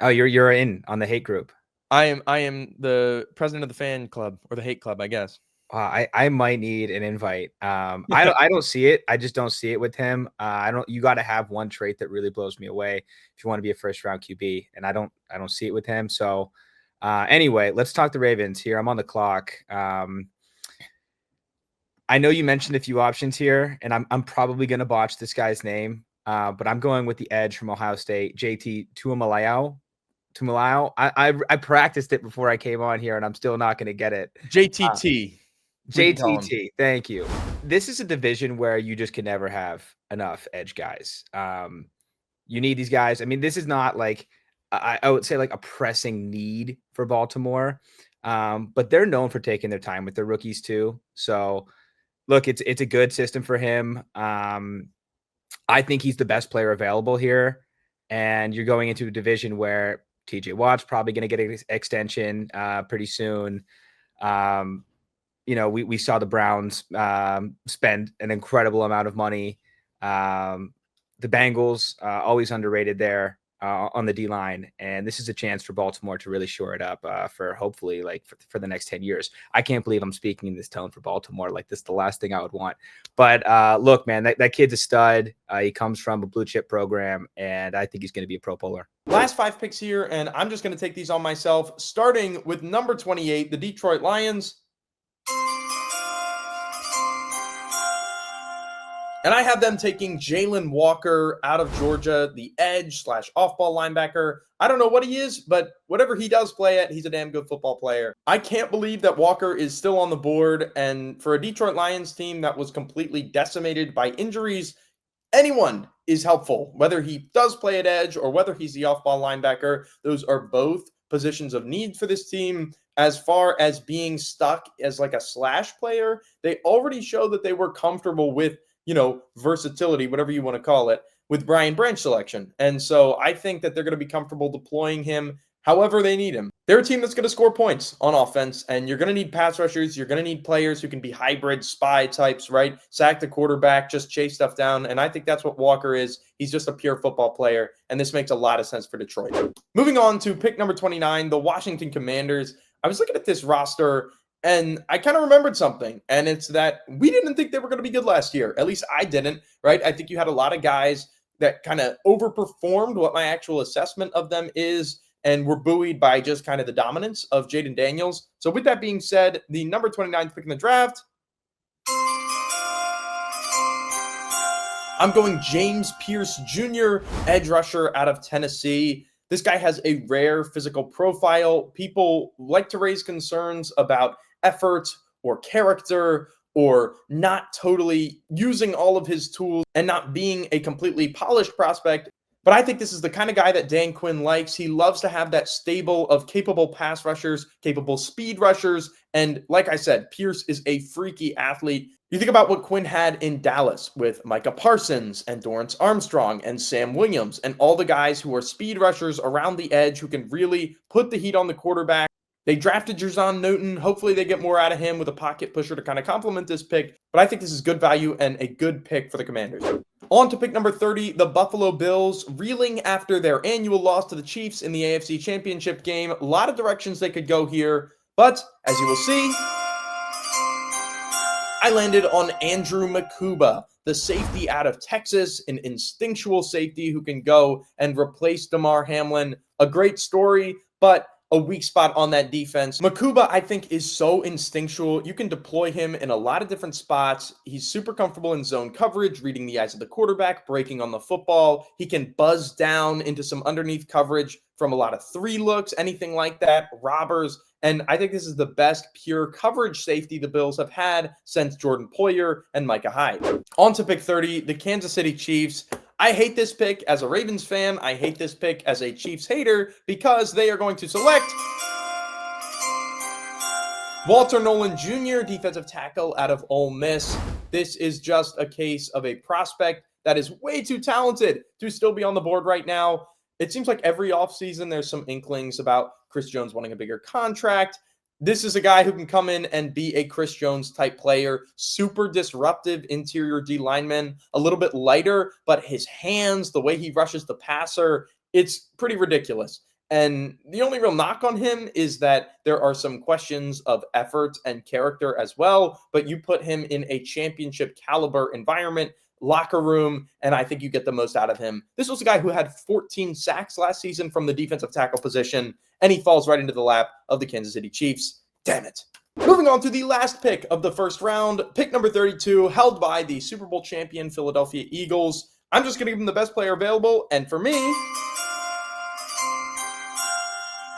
Oh, you're in on the hate group. I am the president of the fan club, or the hate club, I guess. I might need an invite. I don't see it. I just don't see it with him. You got to have one trait that really blows me away if you want to be a first round QB, and I don't see it with him. So anyway, let's talk the Ravens here. I'm on the clock. I know you mentioned a few options here, and I'm probably going to botch this guy's name, but I'm going with the edge from Ohio State, JT Tuimoloau. I practiced it before I came on here, and I'm still not going to get it. JTT. JTT. Thank you. This is a division where you just can never have enough edge guys. You need these guys. I mean, this is not like I would say like a pressing need for Baltimore, but they're known for taking their time with their rookies too. So look, it's a good system for him. I think he's the best player available here, and you're going into a division where TJ Watt's probably going to get an extension pretty soon. We saw the Browns spend an incredible amount of money. The Bengals, always underrated there. on the D line, and this is a chance for Baltimore to really shore it up for hopefully for the next 10 years. I can't believe I'm speaking in this tone for Baltimore. Like, this is the last thing I would want. But look, man, that kid's a stud. He comes from a blue chip program, and I think he's going to be a Pro Bowler. Last 5 picks here, and I'm just going to take these on myself, starting with number 28, the Detroit Lions. And I have them taking Jalen Walker out of Georgia, the edge / off-ball linebacker. I don't know what he is, but whatever he does play at, he's a damn good football player. I can't believe that Walker is still on the board. And for a Detroit Lions team that was completely decimated by injuries, anyone is helpful. Whether he does play at edge or whether he's the off-ball linebacker, those are both positions of need for this team. As far as being stuck as like a slash player, they already show that they were comfortable with, versatility, whatever you want to call it, with Brian Branch selection. And so I think that they're going to be comfortable deploying him however they need him. They're a team that's going to score points on offense, and you're going to need pass rushers. You're going to need players who can be hybrid spy types, right? Sack the quarterback, just chase stuff down. And I think that's what Walker is. He's just a pure football player, and this makes a lot of sense for Detroit. Moving on to pick number 29, the Washington Commanders. I was looking at this roster, and I kind of remembered something, and it's that we didn't think they were going to be good last year. At least I didn't, right? I think you had a lot of guys that kind of overperformed what my actual assessment of them is, and were buoyed by just kind of the dominance of Jaden Daniels. So with that being said, the number 29th pick in the draft, I'm going James Pierce Jr., edge rusher out of Tennessee. This guy has a rare physical profile. People like to raise concerns about effort or character or not totally using all of his tools and not being a completely polished prospect. But I think this is the kind of guy that Dan Quinn likes. He loves to have that stable of capable pass rushers, capable speed rushers. And like I said, Pierce is a freaky athlete. You think about what Quinn had in Dallas with Micah Parsons and Dorrance Armstrong and Sam Williams and all the guys who are speed rushers around the edge who can really put the heat on the quarterback. They drafted Jerzon Newton. Hopefully they get more out of him with a pocket pusher to kind of complement this pick. But I think this is good value and a good pick for the Commanders. On to pick number 30, the Buffalo Bills, reeling after their annual loss to the Chiefs in the AFC Championship game. A lot of directions they could go here. But as you will see, I landed on Andrew Makuba, the safety out of Texas, an instinctual safety who can go and replace Damar Hamlin. A great story, but a weak spot on that defense. Makuba, I think, is so instinctual. You can deploy him in a lot of different spots. He's super comfortable in zone coverage, reading the eyes of the quarterback, breaking on the football. He can buzz down into some underneath coverage from a lot of 3 looks, anything like that, robbers. And I think this is the best pure coverage safety the Bills have had since Jordan Poyer and Micah Hyde. On to pick 30, the Kansas City Chiefs. I hate this pick as a Ravens fan. I hate this pick as a Chiefs hater because they are going to select Walter Nolan Jr., defensive tackle out of Ole Miss. This is just a case of a prospect that is way too talented to still be on the board right now. It seems like every offseason there's some inklings about Chris Jones wanting a bigger contract. This is a guy who can come in and be a Chris Jones type player, super disruptive interior D lineman, a little bit lighter, but his hands, the way he rushes the passer, it's pretty ridiculous. And the only real knock on him is that there are some questions of effort and character as well, but you put him in a championship caliber environment, locker room, and I think you get the most out of him. This was a guy who had 14 sacks last season from the defensive tackle position, and he falls right into the lap of the Kansas City Chiefs. Damn it. Moving on to the last pick of the first round, pick number 32, held by the Super Bowl champion Philadelphia Eagles. I'm just going to give him the best player available, and for me,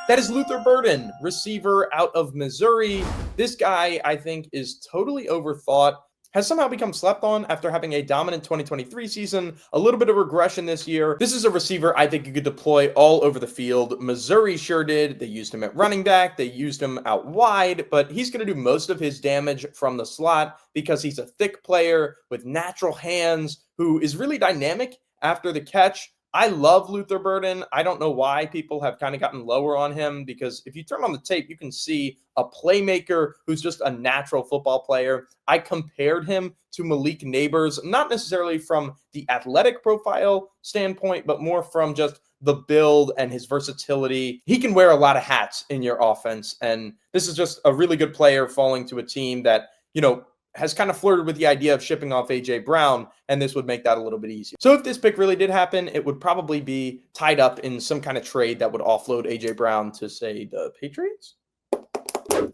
that is Luther Burden, receiver out of Missouri. This guy, I think, is totally overthought. Has somehow become slept on after having a dominant 2023 season, a little bit of regression this year. This is a receiver I think you could deploy all over the field. Missouri sure did. They used him at running back. They used him out wide, but he's going to do most of his damage from the slot because he's a thick player with natural hands who is really dynamic after the catch. I love Luther Burden. I don't know why people have kind of gotten lower on him because if you turn on the tape, you can see a playmaker who's just a natural football player. I compared him to Malik Neighbors, not necessarily from the athletic profile standpoint, but more from just the build and his versatility. He can wear a lot of hats in your offense. And this is just a really good player falling to a team that, has kind of flirted with the idea of shipping off A.J. Brown, and this would make that a little bit easier. So if this pick really did happen, it would probably be tied up in some kind of trade that would offload A.J. Brown to, say, the Patriots.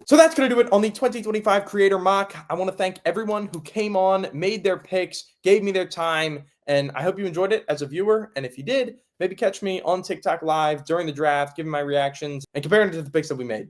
So that's going to do it on the 2025 Creator Mock. I want to thank everyone who came on, made their picks, gave me their time, and I hope you enjoyed it as a viewer. And if you did, maybe catch me on TikTok Live during the draft, giving my reactions and comparing it to the picks that we made.